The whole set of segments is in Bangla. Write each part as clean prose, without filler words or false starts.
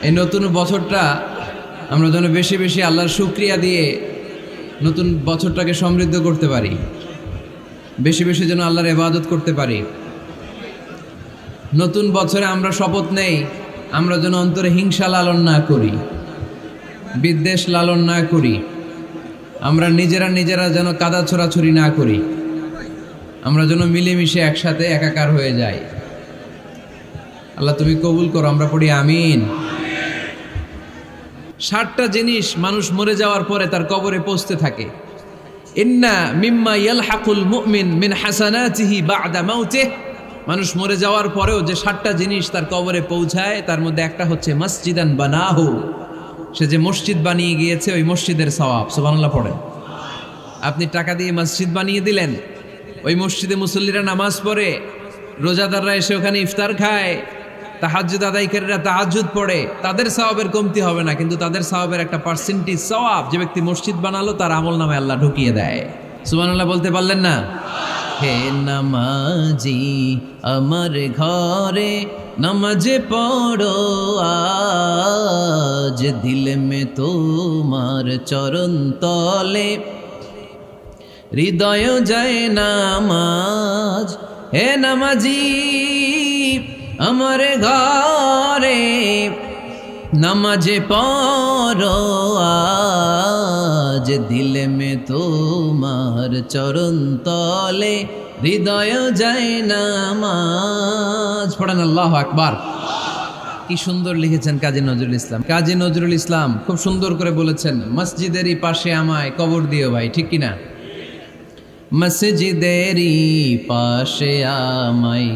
এই নতুন বছরটা আমরা যেন বেশি বেশি আল্লাহর শুকরিয়া দিয়ে নতুন বছরটাকে সমৃদ্ধ করতে পারি, বেশি বেশি যেন আল্লাহর ইবাদত করতে পারি। নতুন বছরে আমরা শপথ নেই, আমরা যেন অন্তরে হিংসা লালন না করি, বিদ্বেষ লালন না করি, আমরা নিজেরা যেন কাদা ছোড়াছুরি না করি, আমরা যেন মিলেমিশে একসাথে একাকার হয়ে যাই। আল্লাহ তুমি কবুল করো, আমরা পড়ি আমিন। 60টা জিনিস মানুষ মরে যাওয়ার পরে তার কবরে পৌঁছতে থাকে। ইন্না মিম্মা ইয়ালহাকুল মুমিন মিন হাসানাতিহি বা'দা মাউতিহি, মানুষ মরে যাওয়ার পরেও যে 60টা জিনিস তার কবরে পৌঁছায় তার মধ্যে একটা হচ্ছে মসজিদান বানাহু, সে যে মসজিদ বানিয়ে গিয়েছে ওই মসজিদের সওয়াব। সুবহানাল্লাহ পড়েন। আপনি টাকা দিয়ে মসজিদ বানিয়ে দিলেন, ওই মসজিদে মুসল্লিরা নামাজ পড়ে, রোজাদাররা এসে ওখানে ইফতার খায়, তাহাজ্জুদ আদায়কারীরা তাহাজ্জুদ পড়ে, তাদের সওয়াবের কমতি হবে না, কিন্তু তাদের সওয়াবের একটা পার্সেন্টেজ সওয়াব যে ব্যক্তি মসজিদ বানালো তার আমল নামে আল্লাহ ঢুকিয়ে দেয়। সুবহানাল্লাহ বলতে পারলেন না? হে নামাজি আমার ঘরে নামাজ পড়ো আজ, দিল মে তোমার চরণ তলে হৃদয় যায় নামাজ। হে নামাজি আমার ঘরে নামাজ পড়ো আজ, দিল মে তোমার চরণ তলে হৃদয় যায় নামাজ। পড়েন আল্লাহু আকবার। কি সুন্দর লিখেছেন কাজী নজরুল ইসলাম। কাজী নজরুল ইসলাম খুব সুন্দর করে বলেছেন, মসজিদেরই পাশে আমায় কবর দিও ভাই, ঠিক কিনা? মসজিদেরই পাশে আমায়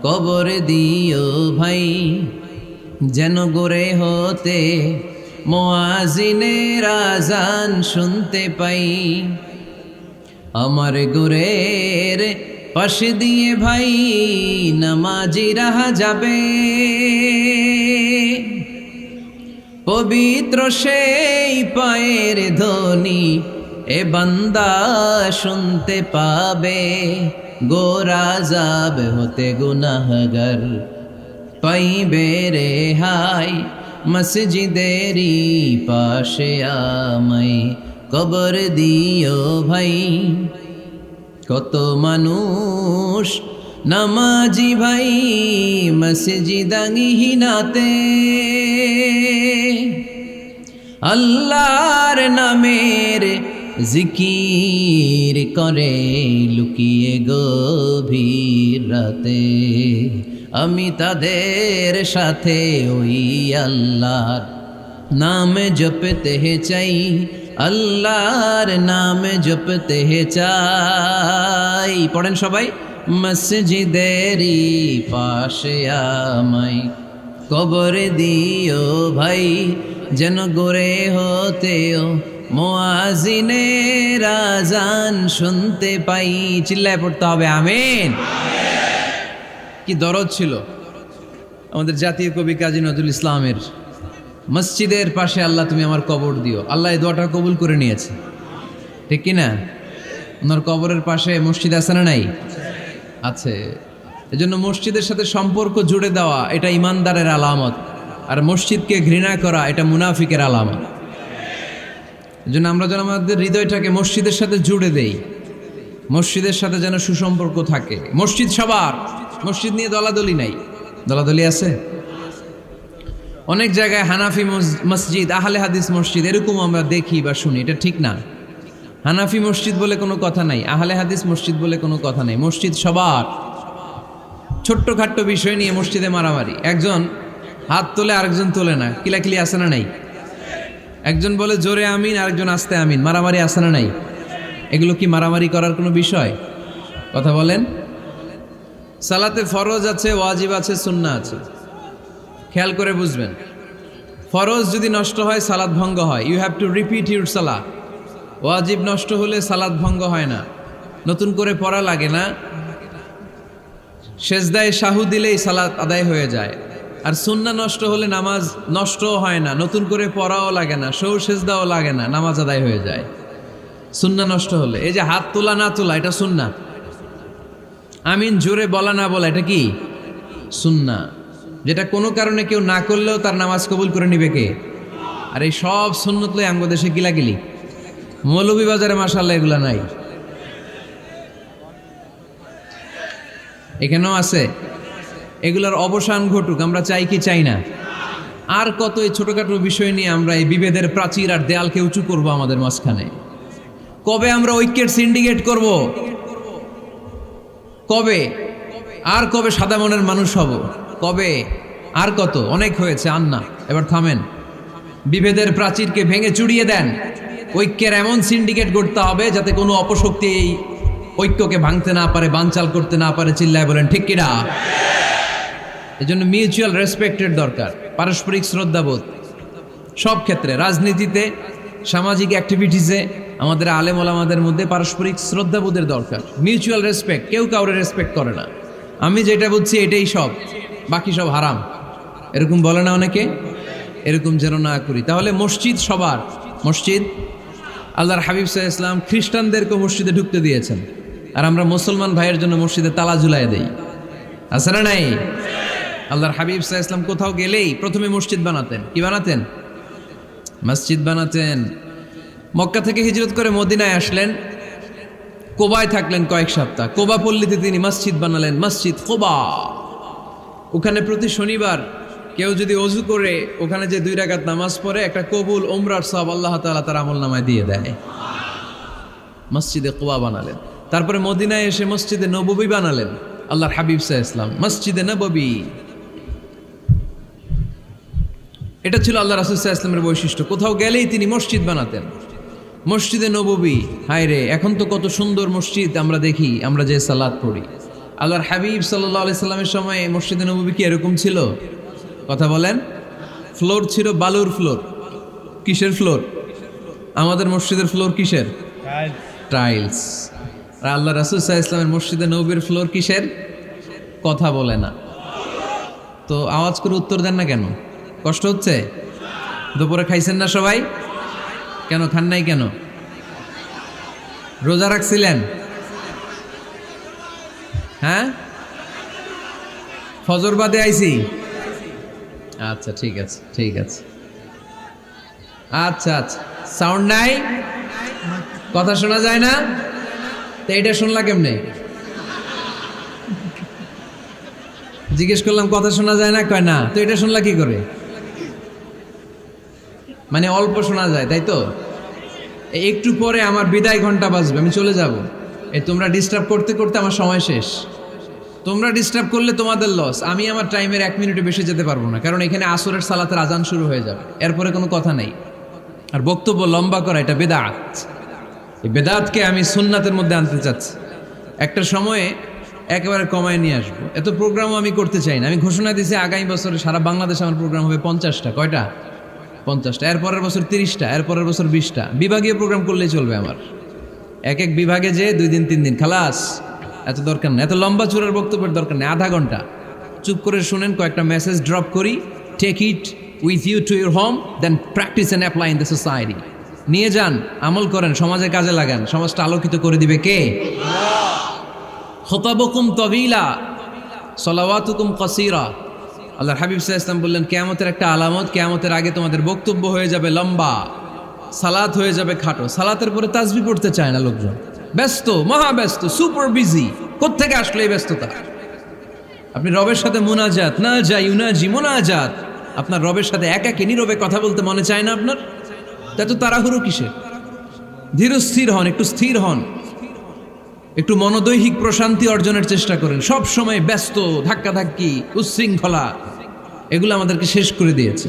কবর দিও ভাই, যেন গোরে হতে মুয়াজ্জিনের আযান শুনতে পাই। আমার গোরের পাশে দিয়ে ভাই নামাজিরা যাবে, পবিত্র সেই পায়ের ধ্বনি এ বান্দা শুনতে পাবে। গোরা যাব হতে গুনাহগার পাইবে রেহাই, মসজিদেরই পাশে আমায় কবর দিও ভাই। কত মানুষ নামাজি ভাই মসজিদাঙ্গিহীনাতে, আল্লাহর নামের জিকির করে লুকিয়ে গভীর রাতে। আমি তাদের সাথে ওই আল্লাহর নাম জপতে চাই, আল্লাহর নাম জপতে চাই। পড়েন সবাই, মসজিদেরই পাশে আমায় কবর দিও ভাই, যেন গোরে হতেও মুয়াজ্জিনের আযান শুনতে পাই। চিল্লায় পড়তে হবে আমিন। কি দরদ ছিল আমাদের জাতীয় কবি কাজী নজরুল ইসলামের, মসজিদের পাশে আল্লাহ তুমি আমার কবর দিও। আল্লাহ এই দোয়াটা কবুল করে নিয়েছে, ঠিক কিনা? ওনার কবরের পাশে মসজিদ আছে না নাই? আছে। এজন্য মসজিদের সাথে সম্পর্ক জুড়ে দেওয়া এটা ইমানদারের আলামত, আর মসজিদকে ঘৃণা করা এটা মুনাফিকের আলামত। এজন্য আমরা যেন আমাদের হৃদয়টাকে মসজিদের সাথে জুড়ে দেই, মসজিদের সাথে যেন সুসম্পর্ক থাকে। মসজিদ সবার, মসজিদ নিয়ে দলাদলি নাই। দলাদলি আছে অনেক জায়গায়, হানাফি মসজিদ, আহলে হাদিস মসজিদ এরকম আমরা দেখি বা শুনি, এটা ঠিক না। হানাফি মসজিদ বলে কোনো কথা নাই, আহলে হাদিস মসজিদ বলে কোনো কথা নাই। মসজিদ সবার। ছোট্টখাট্ট বিষয় নিয়ে মসজিদে মারামারি, একজন হাত তোলে আরেকজন তোলে না, কিলাকিলি আছে না নাই? একজন বলে জোরে আমিন, আরেকজন আস্তে আমিন, মারামারি আছে না নাই? এগুলো কি মারামারি করার কোনো বিষয়? কথা বলেন। সালাতে ফরজ আছে, ওয়াজিব আছে, সুন্নাহ আছে। খেয়াল করে বুঝবেন, ফরজ যদি নষ্ট হয় সালাত ভঙ্গ হয়, you have to repeat your সালাহ। ওয়াজিব নষ্ট হলে সালাত ভঙ্গ হয় না, নতুন করে পড়া লাগে না, সেজদায় শাহু দিলেই সালাত আদায় হয়ে যায়। আর সুন্নাহ নষ্ট হলে নামাজ নষ্টও হয় না, নতুন করে পড়াও লাগে না, সৌ সেজদাও লাগে না, নামাজ আদায় হয়ে যায় সুন্নাহ নষ্ট হলে। এই যে হাত তোলা না তোলা এটা সুন্নাহ, আমিন জোরে বলা না বলা এটা কি সুন্নাহ। যেটা কোনো কারণে কেউ না করলেও তার নামাজ কবুল করে নিবে কে? আর এই সব সুন্নত লই আমগো দেশে গিলাগিলি। মৌলভীবাজারে মাশাআল্লাহ এগুলা নাই, এখানেও আছে। এগুলার অবসান ঘটুক, আমরা চাই কি চাই না? আর কত এই ছোটখাটো বিষয় নিয়ে আমরা এই বিভেদের প্রাচীর আর দেয়ালকে উঁচু করব আমাদের মাঝখানে? কবে আমরা ঐক্যের সিন্ডিকেট করব? কবে? আর কবে সাদা মনের মানুষ হব? কবে? আর কত? অনেক হয়েছে, আর না, এবার থামেন। বিভেদের প্রাচীরকে ভেঙে চুড়িয়ে দেন। ঐক্যের এমন সিন্ডিকেট গড়তে হবে যাতে কোনো অপশক্তি এই ঐক্যকে ভাঙতে না পারে, বানচাল করতে না পারে। চিল্লায় বলেন ঠিক কিনা? এজন্য মিউচুয়াল রেসপেক্টের দরকার, পারস্পরিক শ্রদ্ধাবোধ সব ক্ষেত্রে, রাজনীতিতে, সামাজিক অ্যাক্টিভিটিসে আমাদের আলেম ওলামাদের মধ্যে পারস্পরিক শ্রদ্ধাবোধের দরকার, মিউচুয়াল রেসপেক্ট। কেউ কাউরে রেসপেক্ট করে না, আমি যেটা বুঝছি এটাই সব, বাকি সব হারাম, এরকম বলে না অনেকে? এরকম যেন না করি। তাহলে মসজিদ সবার, মসজিদ আল্লাহর হাবিব সাল্লাল্লাহু আলাইহি ওয়াসাল্লাম খ্রিস্টানদেরকে মসজিদে ঢুকতে দিয়েছেন, আর আমরা মুসলমান ভাইয়ের জন্য মসজিদে তালা ঝুলাই দেই, আছে না নাই? আল্লাহর হাবিব সাল্লাল্লাহু আলাইহি ওয়াসাল্লাম কোথাও গেলেই প্রথমে মসজিদ বানাতেন। কি বানাতেন? মসজিদ বানাতেন। মক্কা থেকে হিজরত করে মদিনায় আসলেন, কোবায় থাকলেন কয়েক সপ্তাহ। কোবা পল্লীতে তিনি মসজিদ বানালেন, মসজিদ কোবা। ওখানে প্রতি শনিবার কেউ যদি অজু করে ওখানে যে 2 রাকাত নামাজ পড়ে, একটা কবুল উমরার সওয়াব আল্লাহ তাআলা তার আমলনামায় দিয়ে দেয়। মসজিদে কোবা বানালেন। তারপরে মদিনায় এসে মসজিদে নববী বানালেন আল্লাহর হাবিব সাল্লাল্লাহু আলাইহি ওয়াসাল্লাম, মসজিদে নববী। এটা ছিল আল্লাহ রাসূল সাল্লাল্লাহু আলাইহি ওয়াসাল্লামের বৈশিষ্ট্য। কোথাও গেলেই তিনি মসজিদ বানাতেন, মসজিদে নববী। হায় রে, এখন তো কত সুন্দর মসজিদ আমরা দেখি, আমরা যে সালাত পড়ি। আল্লাহর হাবিব সাল্লাল্লাহু আলাইহি সাল্লামের সময় মসজিদে নববী কি এরকম ছিল? কথা বলেন। ফ্লোর ছিল বালুর ফ্লোর। কিসের ফ্লোর? আমাদের মসজিদের ফ্লোর কিসের? টাইলস। আর আল্লাহ রাসূল সাল্লাল্লাহু আলাইহি ওয়াসাল্লামের মসজিদে নববীর ফ্লোর কিসের? কথা বলে না তো, আওয়াজ করে উত্তর দেন না কেন? কষ্ট হচ্ছে? দুপুরে খাইছেন না সবাই? কেন খান নাই কেন? রোজা রাখছিলেন? হ্যাঁ, ফজর বাদে আইছি। আচ্ছা ঠিক আছে, ঠিক আছে। আচ্ছা আচ্ছা, সাউন্ড নাই, কথা শোনা যায় না? তো এটা শুনলা কেমনে? জিজ্ঞেস করলাম কথা শোনা যায় না, কয় না। তো এটা শুনলা কি করে? মানে অল্প শোনা যায়, তাই তো? একটু পরে আমার বিদায় ঘন্টা বাজবে, আমি চলে যাব। এই তোমরা ডিস্টার্ব করতে করতে আমার সময় শেষ। তোমরা ডিস্টার্ব করলে তোমাদের লস। আমি আমার টাইমের 1 মিনিটে বেশি যেতে পারবো না, কারণ এখানে আসরের সালাতের আজান শুরু হয়ে যাবে, এরপরে কোনো কথা নেই। আর বক্তব্য লম্বা করা এটা বেদাত। এই বেদাতকে আমি সুন্নাতের মধ্যে আনতে চাচ্ছি। একটা সময়ে একেবারে কমায় নিয়ে আসবো। এত প্রোগ্রামও আমি করতে চাই না। আমি ঘোষণা দিয়েছি আগামী বছরে সারা বাংলাদেশে আমার প্রোগ্রাম হবে 50টা। কয়টা? 50টা। এরপরের বছর 30টা, এরপরের বছর 20টা। বিভাগীয় প্রোগ্রাম করলেই চলবে আমার। এক এক বিভাগে যে 2 দিন 3 দিন খালাস। এত দরকার নেই, এত লম্বা চূড়ার বক্তব্যের দরকার নেই। আধা ঘন্টা চুপ করে শুনেন, কয়েকটা মেসেজ ড্রপ করি, take it with you to your home, then practice and apply in the society. নিয়ে যান, আমল করেন, সমাজে কাজে লাগান। সমাজটা আলোকিত করে দিবে কে? খুতাবুকুম তাবিলা সালাওয়াতুকুম কাসীরা। আল্লাহর হাবিব সাল্লাল্লাহু আলাইহি ওয়াসাল্লাম বললেন, কিয়ামতের একটা আলামত, কিয়ামতের আগে তোমাদের বক্তব্য হয়ে যাবে লম্বা, সালাত হয়ে যাবে খাটো। সালাতের পরে তাসবিহ পড়তে চায় না লোকজন, ব্যস্ত, মহাব্যস্ত, সুপার বিজি। কোত্থেকে আসলে এই ব্যস্ততা? আপনি রবের সাথে মুনাজাত, না যাই উনাজি মুনাজাত, আপনার রবের সাথে একাকী নীরবে কথা বলতে মনে চায় না আপনার? তা তো তাড়াহুড়ো কিসের? ধীর স্থির হন, একটু স্থির হন, একটু মনোদৈহিক প্রশান্তি অর্জনের চেষ্টা করেন। সব সময় ব্যস্ত, ধাক্কাধাক্কি, উচ্ছৃঙ্খলা, এগুলো আমাদেরকে শেষ করে দিয়েছে।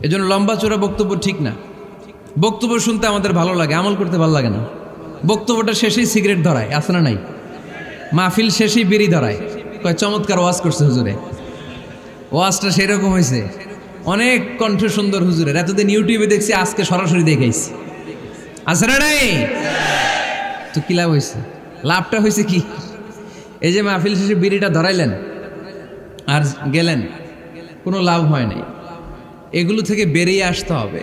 এজন্য লম্বা চোরা বক্তব্য ঠিক না। বক্তব্য শুনতে আমাদের ভালো লাগে, আমল করতে ভালো লাগে না। বক্তব্যটা শেষেই সিগারেট ধরায়, আছে না নাই? মাহফিল শেষেই বিড়ি ধরায়, কয় চমৎকার ওয়াজ করছে হুজুরে। ওয়াজটা সেরকম হয়েছে, অনেক কণ্ঠ সুন্দর হুজুরের। এতদিন ইউটিউবে দেখছি, আজকে সরাসরি দেখাইছি, আছে না নাই? তো কি লাভ হয়েছে? লাভটা হয়েছে কি? এই যে মাহফিল শেষে বিড়িটা ধরাইলেন আর গেলেন, কোনো লাভ হয় নাই। এগুলো থেকে বেরিয়ে আসতে হবে।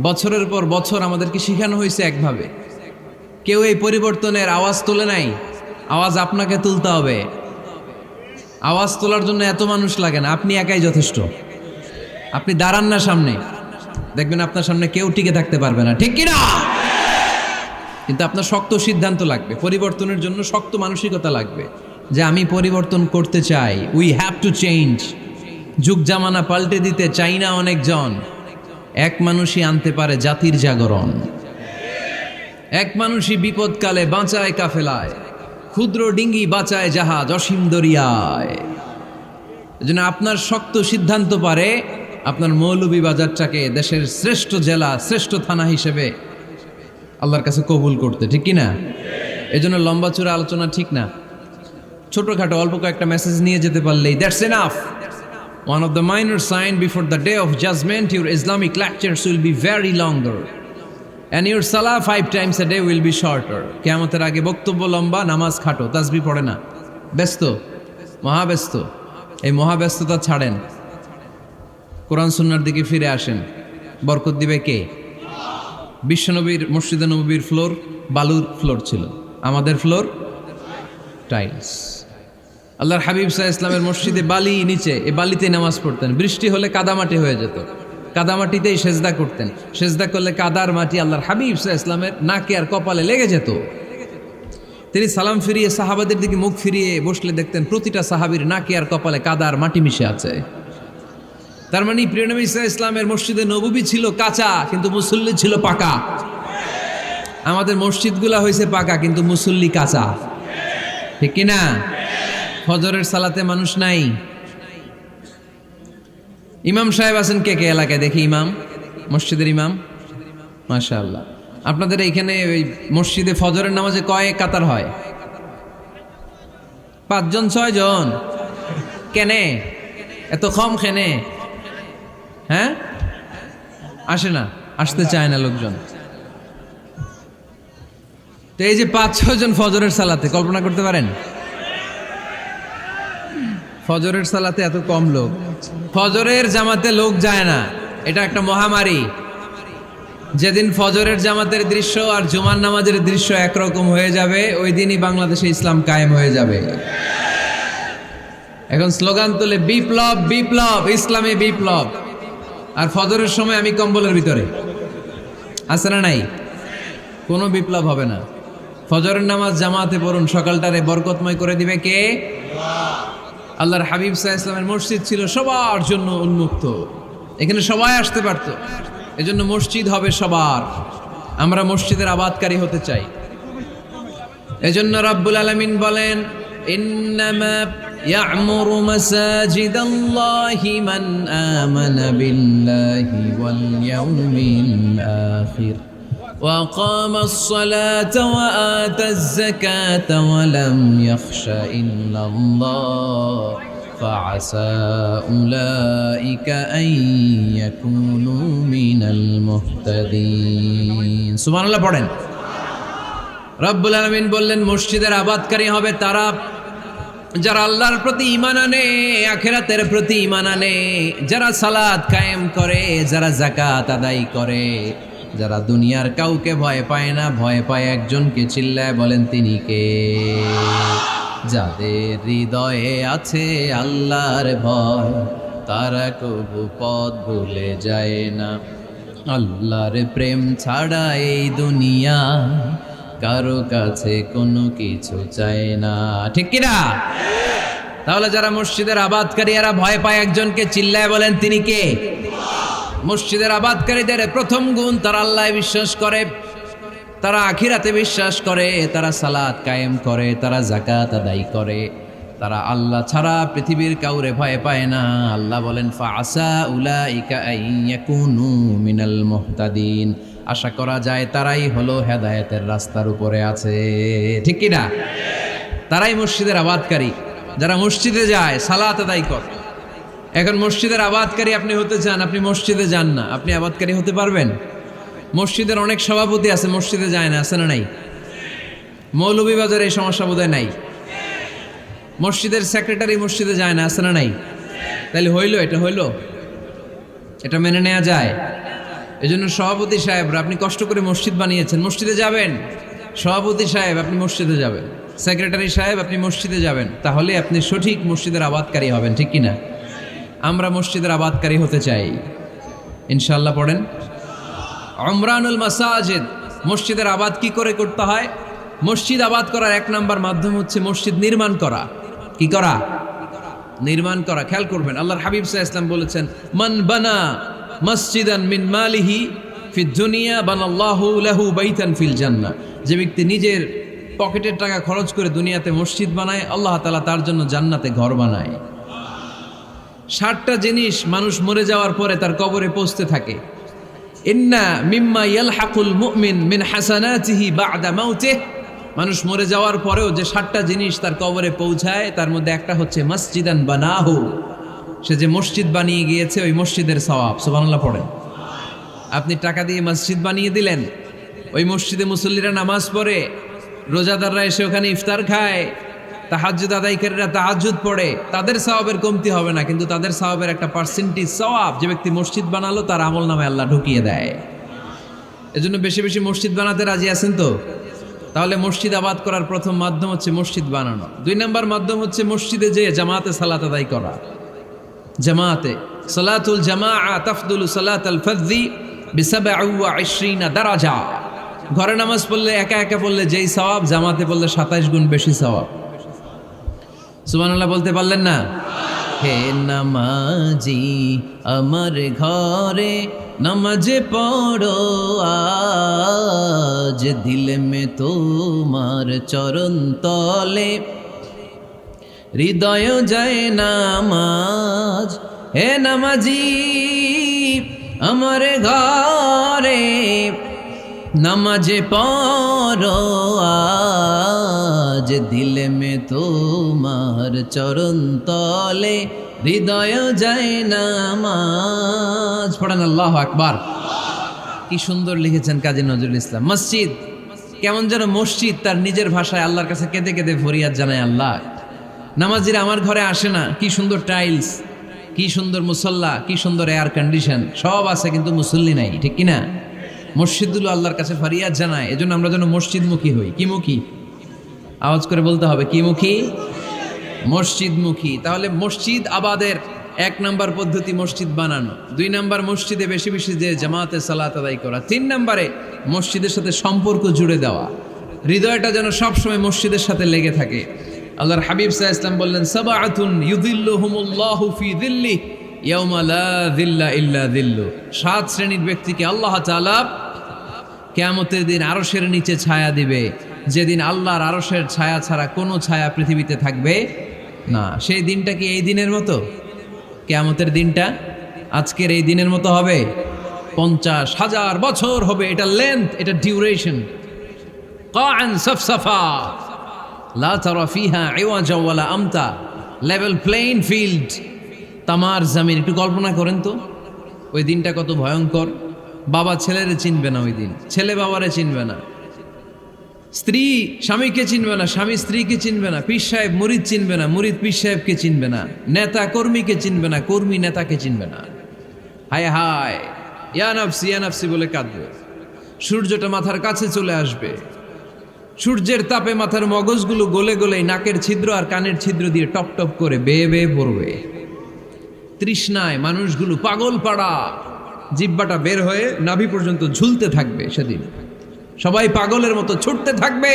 বছরের পর বছর আমাদেরকে শেখানো হয়েছে একভাবে, কেউ এই পরিবর্তনের আওয়াজ তোলে নাই। আওয়াজ আপনাকে তুলতে হবে। আওয়াজ তোলার জন্য এত মানুষ লাগে না, আপনি একাই যথেষ্ট। আপনি দাঁড়ান না সামনে, দেখবেন আপনার সামনে কেউ টিকে থাকতে পারবে না, ঠিক কিনা? কিন্তু আপনার শক্ত সিদ্ধান্ত লাগবে, পরিবর্তনের জন্য শক্ত মানসিকতা লাগবে যে আমি পরিবর্তন করতে চাই। We have to change. যুগ জামানা পাল্টে দিতে চাই না অনেকজন, এক মানুষই আনতে পারে জাতির জাগরণ। এক মানুষই বিপদকালে বাঁচায় কাফেলায়, ক্ষুদ্র ডিঙ্গি বাঁচায় জাহাজ অসীম দরিয়ায়। এজন্য আপনার শক্ত সিদ্ধান্ত পারে আপনার মৌলভীবাজারটাকে দেশের শ্রেষ্ঠ জেলা, শ্রেষ্ঠ থানা হিসেবে আল্লাহর কাছে কবুল করতে, ঠিক কিনা? এজন্য লম্বা চূড়া আলোচনা ঠিক না, ছোটখাটো অল্প কয়েকটা মেসেজ নিয়ে যেতে পারলেই that's enough. One of the minor sign before the day of judgment, your Islamic lectures will be very longer and your salah 5 times a day will be shorter. কিয়ামতের আগে বক্তব্য লম্বা, নামাজ খাটো, তাসবিহ পড়ে না, ব্যস্ত, মহাব্যস্ত। এই মহাব্যস্ততা ছাড়েন, কোরআন সুন্নাহর দিকে ফিরে আসেন। বরকত দিবে কে? বিশ্বনবীর মসজিদে নববীর ফ্লোর বালুর ফ্লোর ছিল, আমাদের ফ্লোর টাইলস। আল্লাহর হাবিব সাল্লাল্লাহু আলাইহি ইসলামের মসজিদে বালি নিচে, এই বালিতে নামাজ পড়তেন। বৃষ্টি হলে কাদামাটি হয়ে যেত, কাদামাটিতেই সেজদা করতেন। সেজদা করলে কাদার মাটি আল্লাহর হাবিব সাল্লাল্লাহু আলাইহি ইসলামের নাকে আর কপালে লেগে যেত। তিনি সালাম ফিরিয়ে সাহাবাদের দিকে মুখ ফিরিয়ে বসলে দেখতেন প্রতিটা সাহাবীর নাকে আর কপালে কাদার মাটি মিশে আছে। তার মানে প্রিয় নবী সাল্লাল্লাহু আলাইহি ইসলামের মসজিদে নববী ছিল কাঁচা, কিন্তু মুসল্লি ছিল পাকা। আমাদের মসজিদগুলা হয়েছে পাকা, কিন্তু মুসল্লি কাঁচা, ঠিক কিনা? ফজরের সালাতে মানুষ নাই। ইমাম সাহেব আছেন কে কে এলাকায়? দেখি ইমাম, মসজিদের ইমাম, মাশাআল্লাহ। আপনাদের এইখানে ওই মসজিদে ফজরের নামাজে কয় কাতার হয়? 5 জন 6 জন? কেনে এত কম? কেনে? হ্যাঁ, আসে না, আসতে চায় না লোকজন। তো এই যে 5-6 জন ফজরের সালাতে, কল্পনা করতে পারেন ফজরের সালাতে এত কম লোক? ফজরের জামাতে লোক যায় না, এটা একটা মহামারী। যেদিন ফজরের জামাতের দৃশ্য আর জুমার নামাজের দৃশ্য একরকম হয়ে যাবে, ওই দিনই বাংলাদেশে ইসলাম কায়েম হয়ে যাবে। এখন স্লোগান তোলে বিপ্লব বিপ্লব, ইসলামী বিপ্লব। আর ফজরের সময় আমি কম্বলের ভিতরে, আছে না নাই? কোনো বিপ্লব হবে না। ফজরের নামাজ জামাতে পড়ুন, সকালটারে বরকতময় করে দিবে কে? আল্লাহর হাবিব সাল্লাল্লাহু আলাইহি ওয়াসাল্লামের মসজিদ ছিল সবার জন্য উন্মুক্ত, এখানে সবাই আসতে পারত। এজন্য মসজিদ হবে সবার। আমরা মসজিদের আবাদকারী হতে চাই। এজন্য রাব্বুল আলামিন বলেন, ইন্নামা ইয়া'মুরু মাসাজিদাল্লাহি মান আমানা বিল্লাহি ওয়াল ইয়াউমিল আখির وأقام الصلاة وآتى الزكاة ولم يخش إلا الله فعسى أولئك أن يكونوا من المهتدين سبحان الله পড়েন। রব্বুল আলামিন বললেন মসজিদের আবাদকারী হবে তারা যারা আল্লাহর প্রতি ঈমান আনে, আখিরাতের প্রতি ঈমান আনে, যারা সালাত কায়েম করে, যারা যাকাত আদায় করে, যারা দুনিয়ার কাউকে ভয় পায় না, ভয় পায় একজনকে। চিল্লায় বলেন তিনি কে? যাদের হৃদয়ে আছে আল্লাহর ভয়, তারা কবু পথ ভুলে যায় না। আল্লাহর প্রেম ছাড়া এই দুনিয়া কারো কাছে কোনো কিছু চায় না, ঠিক কিনা? তাহলে যারা মসজিদের আবাদকারী এরা ভয় পায় একজনকে, চিল্লায় বলেন তিনি কে? মসজিদের আবাদকারীদের প্রথম গুণ, তারা আল্লাহয় বিশ্বাস করে, তারা আখিরাতে বিশ্বাস করে, তারা সালাত কায়েম করে, তারা যাকাত আদায় করে, তারা আল্লাহ ছাড়া পৃথিবীর কাউরে ভয় পায় না। আল্লাহ বলেন ফাআসা উলাইকা আইয়াকুনু মিনাল মুহতাদিন, আশা করা যায় তারাই হলো হেদায়েতের রাস্তার উপরে আছে, ঠিক কি না? তারাই মসজিদের আবাদকারী, যারা মসজিদে যায়, সালাত আদায় করে। এখন মসজিদের আবাদকারী আপনি হতে চান, আপনি মসজিদে যান না, আপনি আবাদকারী হতে পারবেন? মসজিদের অনেক সভাপতি আছে মসজিদে যায় না, আছে না নাই? মৌলভীবাজারে এই সমস্যা বোধহয় নাই। মসজিদের সেক্রেটারি মসজিদে যায় না, আছে না নাই? তাহলে হইল, এটা হইল, এটা মেনে নেওয়া যায়? এজন্য সভাপতি সাহেবরা, আপনি কষ্ট করে মসজিদ বানিয়েছেন, মসজিদে যাবেন। সভাপতি সাহেব আপনি মসজিদে যাবেন, সেক্রেটারি সাহেব আপনি মসজিদে যাবেন, তাহলে আপনি সঠিক মসজিদের আবাদকারী হবেন, ঠিক কিনা? আমরা মসজিদের আবাদকারী হতে চাই, ইনশাআল্লাহ পড়েন। উমরানুল মাসাজিদ, মসজিদের আবাদ কি করে করতে হয়? মসজিদ আবাদ করার এক নাম্বার মাধ্যম হচ্ছে মসজিদ নির্মাণ করা। কি করা? নির্মাণ করা। খেয়াল করবেন, আল্লাহর হাবিব সাল্লাল্লাহু আলাইহি ওয়াসাল্লাম বলেছেন, মান বানা মসজিদান মিন মালিহি ফিদ দুনিয়া বানাল্লাহু লাহু বাইতান ফিল জান্নাহ। যে ব্যক্তি নিজের পকেটের টাকা খরচ করে দুনিয়াতে মসজিদ বানায়, আল্লাহ তাআলা তার জন্য জান্নাতে ঘর বানায়। 60টা জিনিস মানুষ মরে যাওয়ার পরে তার কবরে পৌঁছতে থাকে। ইন্না মিম্মা ইয়ালহাকুল মুমিন মিন হাসানাতিহি বা'দা মাউতিহি, মানুষ মরে যাওয়ার পরেও যে 60টা জিনিস তার কবরে পৌঁছায়, তার মধ্যে একটা হচ্ছে মসজিদান বানাহু, সে যে মসজিদ বানিয়ে গিয়েছে ওই মসজিদের সওয়াব। সুবহানাল্লাহ পড়েন। আপনি টাকা দিয়ে মসজিদ বানিয়ে দিলেন, ওই মসজিদে মুসল্লিরা নামাজ পড়ে, রোজাদাররা এসে ওখানে ইফতার খায়, তাহাজ্জুদ আদায়কারীরা তাহাজ্জুদ পড়ে, তাদের সওয়াবের কমতি হবে না, কিন্তু তাদের সওয়াবের একটা পার্সেন্টেজ সওয়াব যে ব্যক্তি মসজিদ বানালো তার আমল নামে আল্লাহ ঢুকিয়ে দেয়। এজন্য বেশি বেশি মসজিদ বানাতে রাজি আছেন তো? তাহলে মসজিদ আবাদ করার প্রথম মাধ্যম হচ্ছে মসজিদ বানানো। 2 নাম্বার মাধ্যম হচ্ছে মসজিদে যেয়ে জামাতে সালাত আদায় করা। জামাতে সালাতুল জামাআ তাফদুলু সালাতাল ফাযযি বি27 দারাজা। ঘরে নামাজ পড়লে একা একা পড়লে যেই সওয়াব, জামাতে পড়লে 27 গুণ বেশি সওয়াব। সুবহানাল্লাহ বলতে পারলেন না? হে নামাজি আমার ঘরে নামাজে পড়ো আজ, দিলে মে তোমার চরণ তলে হৃদয় যায় নামাজ। হে নামাজি আমার ঘরে নামাজে পড়ো আজ, দিলে মে তোমার চরণ তলে হৃদয় যায় নামাজ। পড়েন আল্লাহু আকবার। কি সুন্দর লিখেছেন কাজী নজরুল ইসলাম। মসজিদ কেমন যেন মসজিদ তার নিজের ভাষায় আল্লাহর কাছে কেঁদে কেঁদে ফরিয়াদ জানায়, আল্লাহ নামাজিরা আমার ঘরে আসে না, কি সুন্দর টাইলস, কি সুন্দর মুসল্লা, কি সুন্দর এয়ার কন্ডিশন, সব আছে কিন্তু মুসল্লি নাই, ঠিক কিনা? মসজিদগুলো আল্লাহর কাছে ফরিয়াদ জানায়। এজন্য আমরা যেন মসজিদমুখী হই। কি মুখী? আওয়াজ করে বলতে হবে, কি মুখী? মসজিদমুখী। তাহলে মসজিদ আবাদের 1 নাম্বার পদ্ধতি মসজিদ বানানো। 2 নাম্বার মসজিদে বেশি বেশি যে জামাতে সালাত আদায় করা। 3 নাম্বারে মসজিদের সাথে সম্পর্ক জুড়ে দেওয়া, হৃদয়টা যেন সবসময় মসজিদের সাথে লেগে থাকে। আল্লাহর হাবিব সাল্লাল্লাহু আলাইহি ওয়াসাল্লাম বললেন, সাবআতুন ইউযিল্লুহুমুল্লাহু ফি যিল্লিহি ইয়াউমা লা যিল্লা ইল্লা যিল্লু। 7 শ্রেণীর ব্যক্তিকে আল্লাহ তাআলা কিয়ামতের দিন আরশের নিচে ছায়া দিবে, যেদিন আল্লাহর আরশের ছায়া ছাড়া কোনো ছায়া পৃথিবীতে থাকবে না। সেই দিনটা কি এই দিনের মতো? কিয়ামতের দিনটা আজকের এই দিনের মতো হবে? 50,000 বছর হবে। এটা লেন্থ, এটা ডিউরেশন। কাআন সাফসাফা লা তারা ফিহা ইওয়াজা ওয়ালা আমতা, লেভেল প্লেইং ফিল্ড, তামার জমিন। একটু কল্পনা করেন তো ওই দিনটা কত ভয়ঙ্কর। বাবা ছেলেরে চিনবে না ওই দিন, ছেলে বাবারে চিনবে না, স্ত্রী স্বামীকে চিনবে না, স্বামী স্ত্রীকে চিনবে না, পীর সাহেব মুরিদ চিনবে না, মুরিদ পীর সাহেবকে চিনবে না, নেতা কর্মীকে চিনবে না, কর্মী নেতাকে চিনবে না। হায় হায়, ইয়া নাফসি ইয়া নাফসি বলে কাঁদবে। সূর্যটা মাথার কাছে চলে আসবে, সূর্যের তাপে মাথার মগজগুলো গলে গলে নাকের ছিদ্র আর কানের ছিদ্র দিয়ে টপ টপ করে বেয়ে বেয়ে পড়বে। তৃষ্ণায় মানুষগুলো পাগল পাড়া, জিহ্বাটা বের হয়ে নাভি পর্যন্ত ঝুলতে থাকবে। সেদিন সবাই পাগলের মতো ছুটতে থাকবে,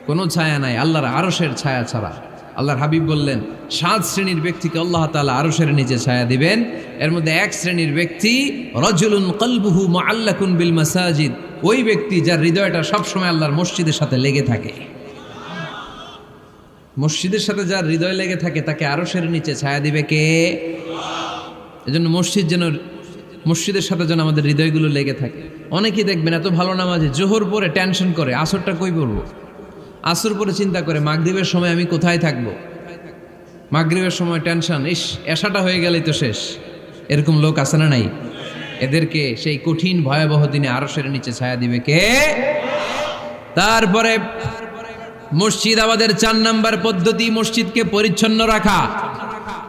কোনো ছায়া নাই আল্লাহর আরশের ছায়া ছাড়া। আল্লাহর হাবিব বললেন 7 শ্রেণীর ব্যক্তিকে আল্লাহ তাআলা আরশের নিচে ছায়া দিবেন। এর মধ্যে 1 শ্রেণীর ব্যক্তি রাজুলুন কলবুহু মুআল্লাকুন বিল মাসাজিদ, ওই ব্যক্তি যার হৃদয়টা সবসময় আল্লাহর মসজিদের সাথে লেগে থাকে। মসজিদের সাথে যার হৃদয় লেগে থাকে তাকে আরশের নিচে ছায়া দিবে কে? এজন্য মসজিদের সাথে যেন আমাদের হৃদয়গুলো লেগে থাকে। অনেকেই দেখবেন এত ভালো নামাজে, জোহর পরে টেনশন করে আসরটা কই পড়বো, আসর পরে চিন্তা করে মাগরিবের সময় আমি কোথায় থাকবো, মাগরিবের সময় টেনশন, ইস এশাটা হয়ে গেলেই তো শেষ। এরকম লোক আছে না নাই? এদেরকে সেই কঠিন ভয়াবহ দিনে আরশের নিচে ছায়া দিবে কে? তারপরে মসজিদ আমাদের 4 নাম্বার পদ্ধতি, মসজিদকে পরিচ্ছন্ন রাখা,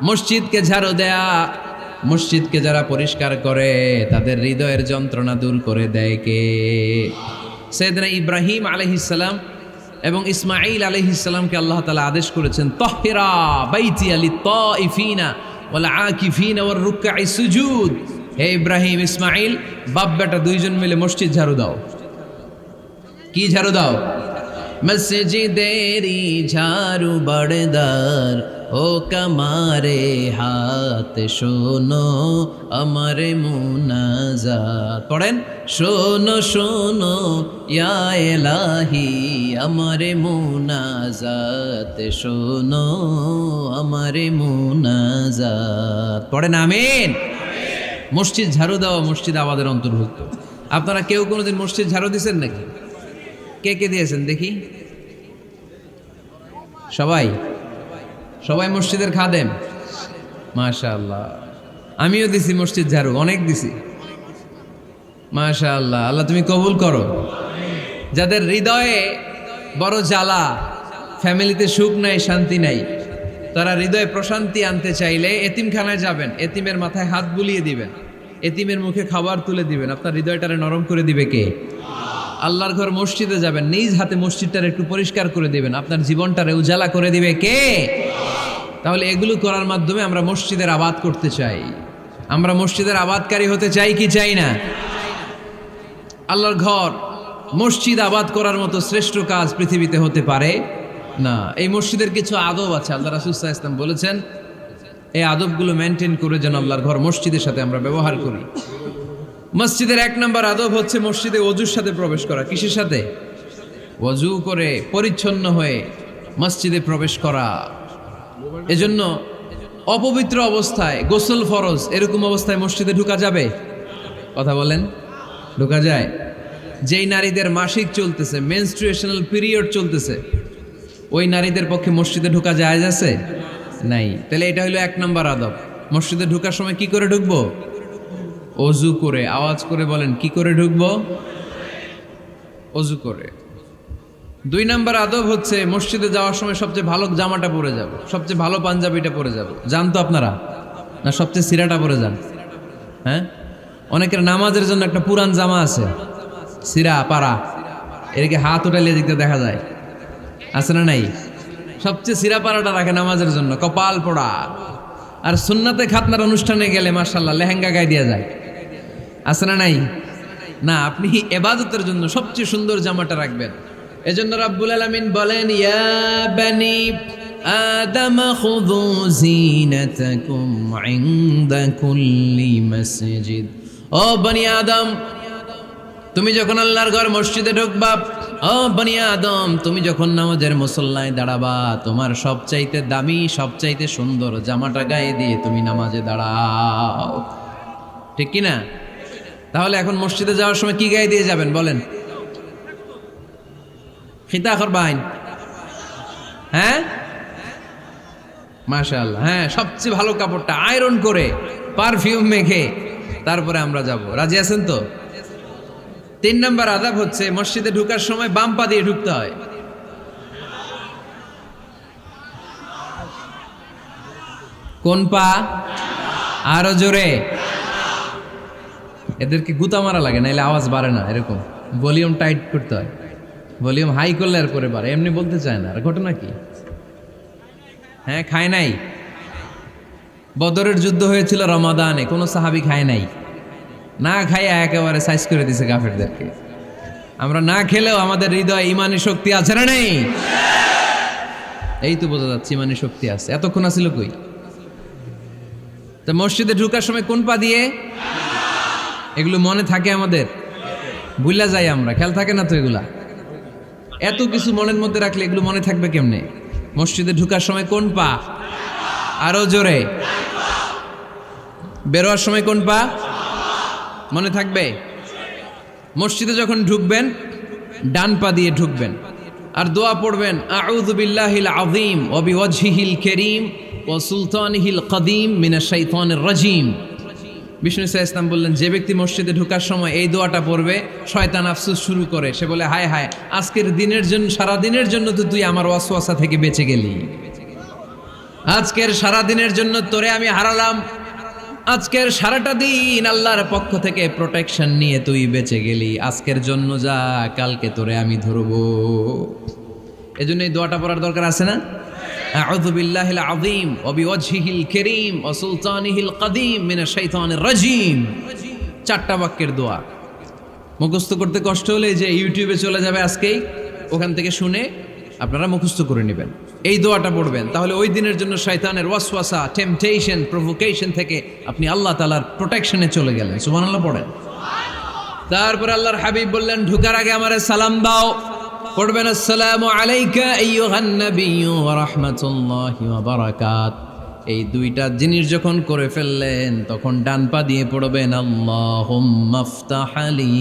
মসজিদকে ঝাড়ু দেয়া। মসজিদকে যারা পরিষ্কার করে তাদের হৃদয়ের যন্ত্রণা দূর করে দেয় কে? সাইয়েদনা ইব্রাহিম আলাইহিস সালাম এবং ইসমাঈল আলাইহিস সালামকে আল্লাহ তাআলা আদেশ করেছেন তাহহিরা বাইতিয়া লিত্তাইফিনা ওয়াল আকিফিনা ওয়ার রুকআই সুজুদ। হে ইব্রাহিম, ইসমাঈল, বাপ বেটা দুইজন মিলে মসজিদ ঝাড়ু দাও। কি ঝাড়ু দাও? মসজিদেরি ঝাড়ু বড়দার ও কমারে হাত শোনো আমার মুনাজাত। পড়েন, শোনো শোনো ইয়া ইলাহি আমার মুনাজাত, শোনো আমার মুনাজাত। পড়েন আমিন। মসজিদ ঝাড়ু দেওয়া মসজিদ আবাদের অন্তর্ভুক্ত। আপনারা কেউ কোনোদিন মসজিদ ঝাড়ু দিয়েছেন নাকি? কে কে দিয়েছেন দেখি? সবাই? সবাই মসজিদের খাদেম? মাশাআল্লাহ। আমিও দিছি মসজিদ ঝাড়ু, অনেক দিছি। মাশাআল্লাহ, আল্লাহ তুমি কবুল করো। যাদের হৃদয়ে বড় জ্বালা, ফ্যামিলিতে সুখ নাই, শান্তি নাই, তারা হৃদয়ে প্রশান্তি আনতে চাইলে এতিমখানায় যাবেন, এতিমের মাথায় হাত বুলিয়ে দিবেন, এতিমের মুখে খাবার তুলে দিবেন। আপনার হৃদয়টারে নরম করে দিবে কে? আল্লাহর ঘর মসজিদে যাবেন, নিজ হাতে মসজিদটারে একটু পরিষ্কার করে দিবেন, আপনার জীবনটারে উজালা করে দিবে কে? তাহলে এগুলো করার মাধ্যমে আমরা মসজিদের আবাদ করতে চাই। আমরা মসজিদের আবাদকারী হতে চাই কি চাই না? আল্লাহর ঘর মসজিদ আবাদ করার মতো শ্রেষ্ঠ কাজ পৃথিবীতে হতে পারে না। এই মসজিদের কিছু আদব আছে, আল্লাহ রাসূল সাল্লাল্লাহু আলাইহি ওয়াসাল্লাম বলেছেন এই আদবগুলো মেনটেন করে যেন আল্লাহর ঘর মসজিদের সাথে আমরা ব্যবহার করি। মসজিদের 1 নম্বর আদব হচ্ছে মসজিদে ওযুর সাথে প্রবেশ করা। কিসের সাথে? ওযু করে পরিচ্ছন্ন হয়ে মসজিদে প্রবেশ করা। এজন্য অপবিত্র অবস্থায় গোসল ফরজ, এরকম অবস্থায় মসজিদে ঢোকা যাবে? কথা বলেন, ঢোকা যায়? যেই নারীদের মাসিক চলতেছে, মেনস্ট্রুয়েশনাল পিরিয়ড চলতেছে, ওই নারীদের পক্ষে মসজিদে ঢোকা জায়েজ আছে? নাই। তাহলে এটা হলো 1 নম্বর আদব। মসজিদে ঢোকার সময় কি করে ঢুকবো? ওযু করে। আওয়াজ করে বলেন, কি করে ঢুকবো? ওযু করে। 2 নম্বর আদব হচ্ছে মসজিদে যাওয়ার সময় সবচেয়ে ভালো জামাটা পরে যাব, সবচেয়ে ভালো পাঞ্জাবিটা পরে যাব। জান তো আপনারা? না সবচেয়ে সিরাটা পরে যান? হ্যাঁ, অনেকের নামাজের জন্য একটা পুরান জামা আছে, সিরা পাড়া, এদিকে হাত উঠাইলে দিকতে দেখা যায়, আছে না নাই? সবচেয়ে সিরা পাড়াটা রাখে নামাজের জন্য, কপাল পোড়া। আর সুন্নাতে খাতনার অনুষ্ঠানে গেলে মাশাআল্লাহ লেহেঙ্গা গায়ে দেওয়া যায়, আছে না নাই? না, আপনি ইবাদতের জন্য সবচেয়ে সুন্দর জামাটা রাখবেন। এজন্য রাব্বুল আলামিন বলেন, ইয়া বানি আদম খুযু জিনাতাকুম ইনদা কুল্লি মসজিদ। ও বনি আদম, তুমি যখন আল্লাহর ঘর মসজিদে ঢুকবা, ও বনি আদম, তুমি যখন নামাজের মুসল্লায় দাঁড়াবা, তোমার সবচাইতে দামি, সবচাইতে সুন্দর জামাটা গায়ে দিয়ে তুমি নামাজে দাঁড়াও। ঠিক কি না? তাহলে এখন মসজিদে যাওয়ার সময় কি গায়ে দিয়ে যাবেন বলেন? খিতা করবাইন? হ্যাঁ, মাশাআল্লাহ। হ্যাঁ, সবচেয়ে ভালো কাপড়টা আয়রন করে পারফিউম মেখে তারপরে আমরা যাব। রাজি আছেন তো? 3 নম্বর আদব হচ্ছে মসজিদে ঢোকার সময় বাম পা দিয়ে ঢুকতে হয়। কোন পা? আরো জোরে। এদেরকে গুতা মারা লাগে, নাইলে আওয়াজ বাড়ে না। এরকম ভলিউম টাইট করতে হয়, ভলিউম হাই করলে আর পরে বাড়ে। এমনি বলতে চায় না। আর ঘটনা কি? হ্যাঁ, খায় নাই। বদরের যুদ্ধ হয়েছিল রমাদানে, কোনো সাহাবী খায় নাই, না খাইয়া একেবারে সাইজ করে দিছে কাফেরদেরকে। আমরা না খেলেও আমাদের হৃদয়ে ইমানি শক্তি আছে না নেই? এই তো বোঝা যাচ্ছে ইমানি শক্তি আছে। এতক্ষণ আছিল কই? তো মসজিদে ঢোকার সময় কোন পা দিয়ে? এগুলো মনে থাকে আমাদের? ভুলা যাই আমরা, খেয়াল থাকে না তো এগুলা। এত কিছু মনের মধ্যে রাখলে এগুলো মনে থাকবে কেমনে? মসজিদে ঢোকার সময় কোন পা? আরো জোরে। বেরোয়ার সময় কোন পা? মনে থাকবে? মসজিদে যখন ঢুকবেন ডান পা দিয়ে ঢুকবেন, আর দোয়া পড়বেন, আউযু বিল্লাহিল আযীম ওয়া বিওয়াজহিল কারীম ওয়া সুলতানিহিল কদীম মিনাশ শাইতানির রাজীম। বিষ্ণু সাল্লাল্লাহু আলাইহি ওয়াসাল্লাম বললেন, যে ব্যক্তি মসজিদে ঢোকার সময় এই দোয়াটা পড়বে, শয়তান আফসোস শুরু করে। সে বলে, হায় হায়, আজকের দিনের জন্য, সারা দিনের জন্য তো তুই আমার ওয়াসওয়াসা থেকে বেঁচে গেলি। আজকের সারা দিনের জন্য তোরে আমি হারালাম, আজকের সারাটা দিন আল্লাহর পক্ষ থেকে প্রোটেকশন নিয়ে তুই বেঁচে গেলি। আজকের জন্য যা, কালকে তোরে আমি ধরবো। এজন্য এই দোয়াটা পড়ার দরকার আছে না? আউযু বিল্লাহিল আযীম ওয়া বিওয়াজহিল কারীম ওয়া সুলতানিহিল কাদীম মিনাশ শাইতানির রাজীম। 4টা বাক্যের দোয়া। মুখস্থ করতে কষ্ট হলে যে ইউটিউবে চলে যাবে আজকেই, ওখান থেকে শুনে আপনারা মুখস্থ করে নেবেন, এই দোয়াটা পড়বেন। তাহলে ওই দিনের জন্য শয়তানের ওয়াসওয়াসা, টেম্পটেশন, প্রভোকেশন থেকে আপনি আল্লাহ তাআলার প্রোটেকশনে চলে গেলেন। সুবহানাল্লাহ পড়েন। তারপর আল্লাহর হাবিব বললেন, ঢুকার আগে আমারে সালাম দাও। পড়বেন, আসসালামু আলাইকা আইয়ুহান নাবিয়্যু ওয়া রাহমাতুল্লাহি ওয়া বারাকাত। এই 2টা জিনিস যখন করে ফেললেন, তখন ডান পা দিয়ে পড়বেন, আল্লাহুম্মা আফতাহ লি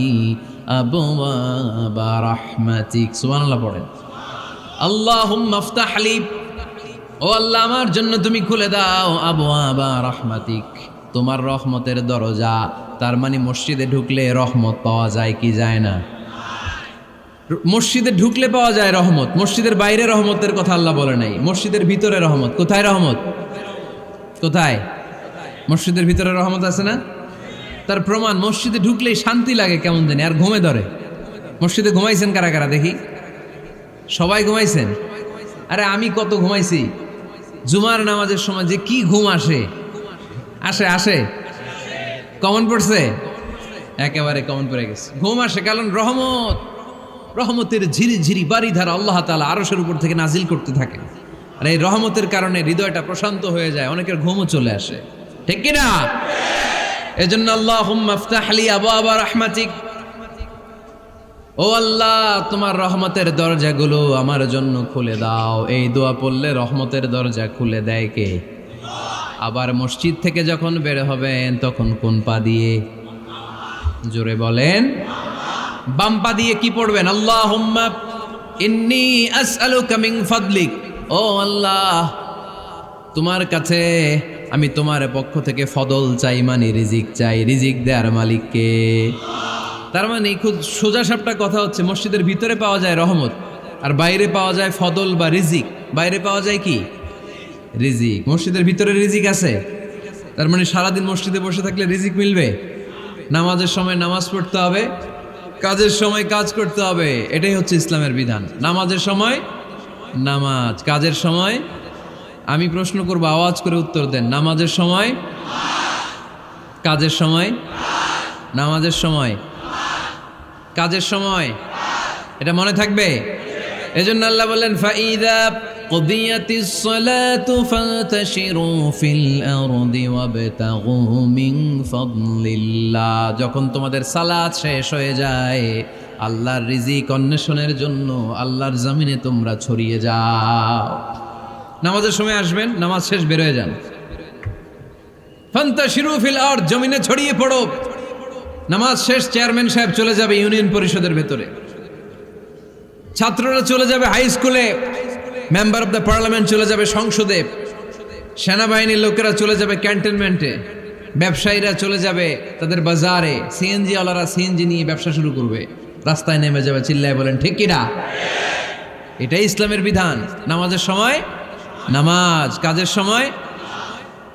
আবওয়াবা রাহমাতিক। সুবহানাল্লাহ পড়েন। আল্লাহুম্মা আফতাহ লি, ও আল্লাহ আমার জন্য তুমি খুলে দাও আবওয়াবা রাহমাতিক, তোমার রহমতের দরজা। তার মানে মসজিদে ঢুকলে রহমত পাওয়া যায় কি যায় না? মসজিদে ঢুকলে পাওয়া যায় রহমত। মসজিদের বাইরে রহমতের কথা আল্লাহ বলে নাই, মসজিদের ভিতরে রহমত। কোথায় রহমত? কোথায়? মসজিদের ভিতরে রহমত আছে না? তার প্রমাণ, মসজিদে ঢুকলেই শান্তি লাগে কেমন জানি, আর ঘুমে ধরে। মসজিদে ঘুমাইছেন কারা কারা দেখি? সবাই ঘুমাইছেন? আরে আমি কত ঘুমাইছি। জুমার নামাজের সময় যে কি ঘুম আসে, আসে আসে কমন পড়ছে, একেবারে কমন পড়ে গেছে। ঘুম আসে কারণ রহমতের ঝিরি ঝিরি বাড়িধারা আল্লাহ তাআলা আরশের উপর থেকে নাজিল করতে থাকে, আর এই রহমতের কারণে হৃদয়টা প্রশান্ত হয়ে যায়, অনেকের ঘুমও চলে আসে, ঠিক কি না? এজন্য আল্লাহুম্মা আফতাহ লি আবওয়াবা রাহমাতিক, ও আল্লাহ তোমার রহমতের দরজাগুলো আমার জন্য খুলে দাও। এই দোয়া পড়লে রহমতের দরজা খুলে দেয় কে? আবার মসজিদ থেকে যখন বের হবেন তখন কোন পা দিয়ে? জোরে বলেন। বাম পা দিয়ে কি পড়বেন? আল্লাহুম্মা ইন্নী আসআলুকা মিন ফাদলিক, ও আল্লাহ তোমার কাছে আমি তোমার পক্ষ থেকে ফদল চাই, মানে রিজিক চাই। রিজিক দেওয়ার মালিক কে? তার মানে খুব সোজা সাপটা কথা হচ্ছে, মসজিদের ভিতরে পাওয়া যায় রহমত, আর বাইরে পাওয়া যায় ফদল বা রিজিক। বাইরে পাওয়া যায় কি? রিজিক। মসজিদের ভিতরে রিজিক আছে। তার মানে সারাদিন মসজিদে বসে থাকলে রিজিক মিলবে? নামাজের সময় নামাজ পড়তে হবে, কাজের সময় কাজ করতে হবে, এটাই হচ্ছে ইসলামের বিধান। নামাজের সময় নামাজ, কাজের সময়। আমি প্রশ্ন করবো, আওয়াজ করে উত্তর দেন। নামাজের সময়, কাজের সময়, নামাজের সময়, কাজের সময়, এটা মনে থাকবে। এজন্য আল্লাহ বললেন, ফাইদা কুদিয়াতিস সালাতু ফান্তাশিরু ফিল আরদি ওয়াবতাগু মিন ফাদলিল্লাহ। যখন তোমাদের সালাত শেষ হয়ে যায়, আল্লাহর রিজিক অন্বেষণের জন্য আল্লাহর জমিনে তোমরা ছড়িয়ে যাও। নামাজের সময় আসবেন, নামাজ শেষ বের হয়ে যান। ফান্তাশিরু ফিল আরদ, জমিনে ছড়িয়ে পড়ো। নামাজ শেষ, চেয়ারম্যান সাহেব চলে যাবে ইউনিয়ন পরিষদের ভেতরে, ছাত্ররা চলে যাবে হাই স্কুলে, মেম্বার অফ দ্য পার্লামেন্ট চলে যাবে সংসদে, সেনাবাহিনীর লোকেরা চলে যাবে ক্যান্টনমেন্টে, ব্যবসায়ীরা চলে যাবে তাদের বাজারে, সিএনজি ওয়ালারা সিএনজি নিয়ে ব্যবসা শুরু করবে, রাস্তায় নেমে যাবে, চিল্লায় বলেন ঠিক কিনা? এটাই ইসলামের বিধান। নামাজের সময় নামাজ, কাজের সময়।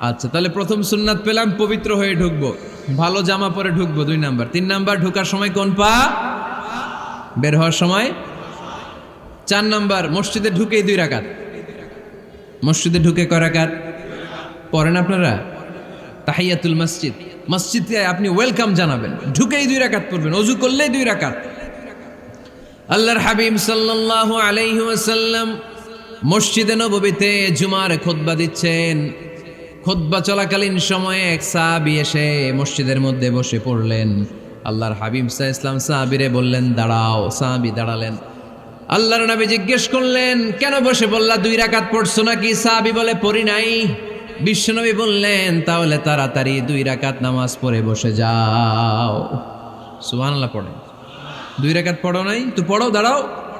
আচ্ছা, তাহলে প্রথম সুন্নাত পেলাম, পবিত্র হয়ে ঢুকবো, ভালো জামা পরে ঢুকবো 2 নাম্বার। 3 নাম্বার, ঢুকার সময় কোন পা? বের হওয়ার সময় 4 নাম্বার, মসজিদে ঢুকেই 2 রাকাত। মসজিদে ঢুকে কয় রাকাত পড়েন আপনারা? তাহিয়াতুল মসজিদ, মসজিদে আপনি ওয়েলকাম জানাবেন, ঢুকেই 2 রাকাত পড়বেন, ওযু করলেই 2 রাকাত। আল্লাহর হাবিব সাল্লাল্লাহু আলাইহি ওয়াসাল্লাম মসজিদে নববীতে জুমার খুতবা দিচ্ছেন। খুতবা চলাকালীন সময়ে এক সাহাবী এসে মসজিদের মধ্যে বসে পড়লেন। আল্লাহর হাবিব সাল্লাল্লাহু আলাইহি ওয়াসাল্লাম সাহাবীরে বললেন দাঁড়াও। সাহাবী দাঁড়ালেন। আল্লাহর নবী জিজ্ঞেস করলেন, কেন বসে বললা? 2 রাকাত পড়ছো নাকি? সাহাবী বলে, পড়ি নাই। বিশ্বনবী বললেন, তাহলে তাড়াতাড়ি 2 রাকাত নামাজ পড়ে বসে যাও। সুবহানাল্লাহ পড়ে। 2 রাকাত পড়ো নাই তো পড়ো, দাঁড়াও,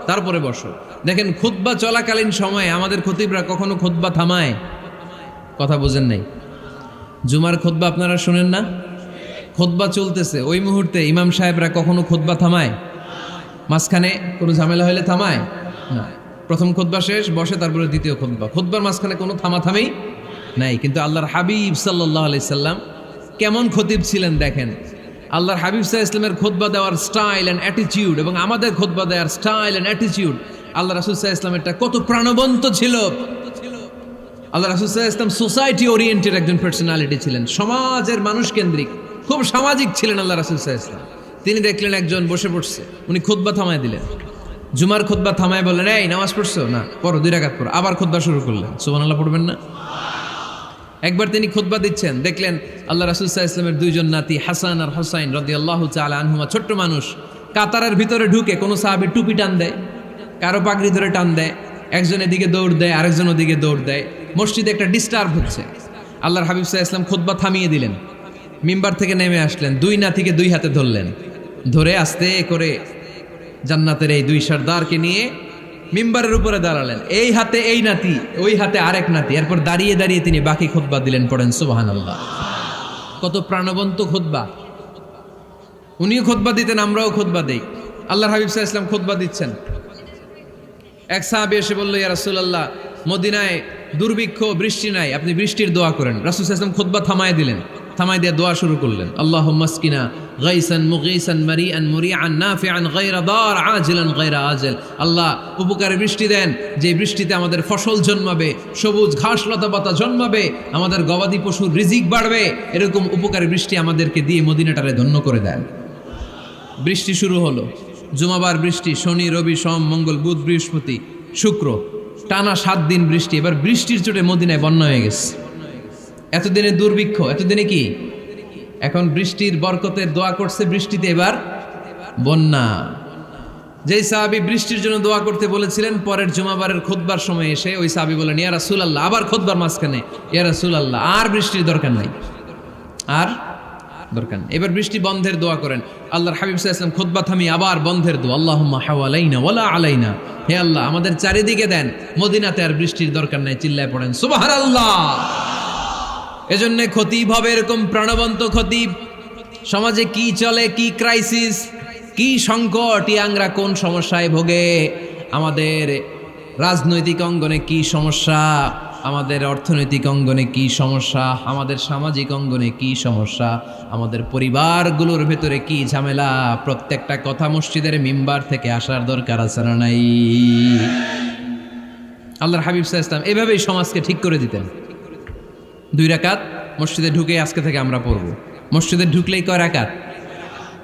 তারপরে বসো। দেখেন, খুতবা চলাকালীন সময়ে আমাদের খতিবরা কখনো খুতবা থামায়? কথা বুঝেন নাই? জুমার খুতবা আপনারা শুনেন না? খুতবা চলতেছে, ওই মুহূর্তে ইমাম সাহেবরা কখনো খুতবা থামায়? মাঝখানে কোনো ঝামেলা হলে থামায় না। প্রথম খুতবা শেষ, বসে, তারপরে দ্বিতীয় খুতবা। খুতবার মাঝখানে কোনো থামাথামি নাই। কিন্তু আল্লাহর হাবিব সাল্লাল্লাহু আলাইহি সাল্লাম কেমন খতিব ছিলেন দেখেন। আল্লাহর হাবিব সাল্লাল্লাহু আলাইহি সাল্লামের খুতবা দেওয়ার স্টাইল অ্যান্ড অ্যাটিটিউড এবং আমাদের খুতবা দেওয়ার স্টাইল অ্যান্ড অ্যাটিটিউড আল্লাহ রাসূল সাল্লাল্লাহু আলাইহি ওয়াসাল্লামেরটা কত প্রাণবন্ত ছিল। আল্লাহ রাসূল সাল্লাল্লাহু আলাইহি ওয়াসাল্লাম সোসাইটি ওরিয়েন্টেড একজন পার্সোনালিটি ছিলেন, সমাজের মানুষ কেন্দ্রিক, খুব সামাজিক ছিলেন আল্লাহ রাসূল সাল্লাল্লাহু আলাইহি ওয়াসাল্লাম। তিনি দেখলেন একজন বসে পড়ছে, উনি খুতবা থামায় দিলেন, জুমার খুতবা থামায় বললেন, এই নামাজ পড়ছো না, পড়ো 2 রাকাত পড়ো। আবার খুতবা শুরু করলেন, সুবহানাল্লাহ পড়বেন না? একবার তিনি খুতবা দিচ্ছেন, দেখলেন আল্লাহ রাসূল সাল্লাল্লাহু আলাইহি ওয়াসাল্লামের 2 জন নাতি হাসান আর হুসাইন রাদিয়াল্লাহু তাআলা আনহুমা, ছোট্ট মানুষ, কাতারের ভিতরে ঢুকে কোন সাহাবী টুপি টান দেয়, কারো পাগড়ি ধরে টান দেয়, একজন এদিকে দৌড় দেয়, আরেকজন ওদিকে দৌড় দেয়, মসজিদে একটা ডিস্টার্ব হচ্ছে। আল্লাহর হাবিব সাল্লাল্লাহু আলাইহি ওয়াসাল্লাম খুতবা থামিয়ে দিলেন, মিম্বার থেকে নেমে আসলেন, 2 নাতিকে 2 হাতে ধরলেন, ধরে আস্তে করে জান্নাতের এই 2 সর্দারকে নিয়ে মিম্বারের উপরে দাঁড়ালেন, এই হাতে এই নাতি, ওই হাতে আরেক নাতি। এরপর দাঁড়িয়ে দাঁড়িয়ে তিনি বাকি খুতবা দিলেন, পড়েন সুবহানাল্লাহ। কত প্রাণবন্ত খুতবা! উনিও খুতবা দিতেন, আমরাও খুতবা দেই। আল্লাহর হাবিব সাল্লাল্লাহু আলাইহি ওয়াসাল্লাম খুতবা দিচ্ছেন, এক সাহাবী এসে বলল, ইয়া রাসূলুল্লাহ, মদিনায় দুর্ভিক্ষ, বৃষ্টি নাই, আপনি বৃষ্টির দোয়া করেন। রাসূল সাল্লাল্লাহু আলাইহি ওয়াসাল্লাম খুতবা থামায় দিলেন, থামায় দিয়ে দোয়া শুরু করলেন, আল্লাহুম্মা আসকিনা গাইসান মুগীসান মারিআন মুরিআন নাফিআন গায়রা দার আজিলান গায়রা আজল। আল্লাহ উপকারে বৃষ্টি দেন, যে বৃষ্টিতে আমাদের ফসল জন্মাবে, সবুজ ঘাস লতা পাতা জন্মাবে, আমাদের গবাদি পশুর রিজিক বাড়বে, এরকম উপকারী বৃষ্টি আমাদেরকে দিয়ে মদিনাটারে ধন্য করে দেন। বৃষ্টি শুরু হলো, জুমাবার বৃষ্টি, শনি রবি সোম মঙ্গল বুধ বৃহস্পতি শুক্র, টানা 7 দিন বৃষ্টি। এবার বৃষ্টির চোটে মদিনায় বন্যা হয়ে গেছে। এতদিনে দুর্ভিক্ষ, এতদিনে কি, এখন বৃষ্টির বরকতের দোয়া করছে, বৃষ্টিতে এবার বন্যা। যেই সাহাবী বৃষ্টির জন্য দোয়া করতে বলেছিলেন, পরের জুমাবারের খুতবার সময় এসে ওই সাহাবী বলেন, ইয়া রাসূলুল্লাহ, আবার খুতবার মাঝখানে, ইয়া রাসূলুল্লাহ, আর বৃষ্টির দরকার নাই, আর দরকার নেই, এবার বৃষ্টি বন্ধের দোয়া করেন। আল্লাহর হাবিব সাল্লাল্লাহু আলাইহি ওয়াসাল্লাম খুতবা থামিয়ে আবার বন্ধের দোয়া, আল্লাহুম্মা হাওয়ালাইনা ওয়ালা আলাইনা, হে আল্লাহ আমাদের চারিদিকে দেন, মদিনাতে আর বৃষ্টির দরকার নাই। চিল্লায় পড়েন সুবহানাল্লাহ। এজন্য খতিব হবে এরকম প্রাণবন্ত খতিব। সমাজে কি চলে, কি ক্রাইসিস, কি সংকট, ইয়াংরা কোন সমস্যায় ভোগে, আমাদের রাজনৈতিক অঙ্গনে কি সমস্যা, আমাদের অর্থনৈতিক অঙ্গনে কি সমস্যা, আমাদের সামাজিক অঙ্গনে কি সমস্যা, আমাদের পরিবারগুলোর ভেতরে কি ঝামেলা, প্রত্যেকটা কথা মসজিদের মিম্বার থেকে আসার দরকার আছে না নাই? আল্লাহর হাবিব সাল্লাল্লাহু আলাইহি ওয়াসাল্লাম এভাবেই সমাজকে ঠিক করে দিতেন। 2 রাকাত মসজিদে ঢুকে আজকে থেকে আমরা পড়ব। মসজিদে ঢুকলেই কয় রাকাত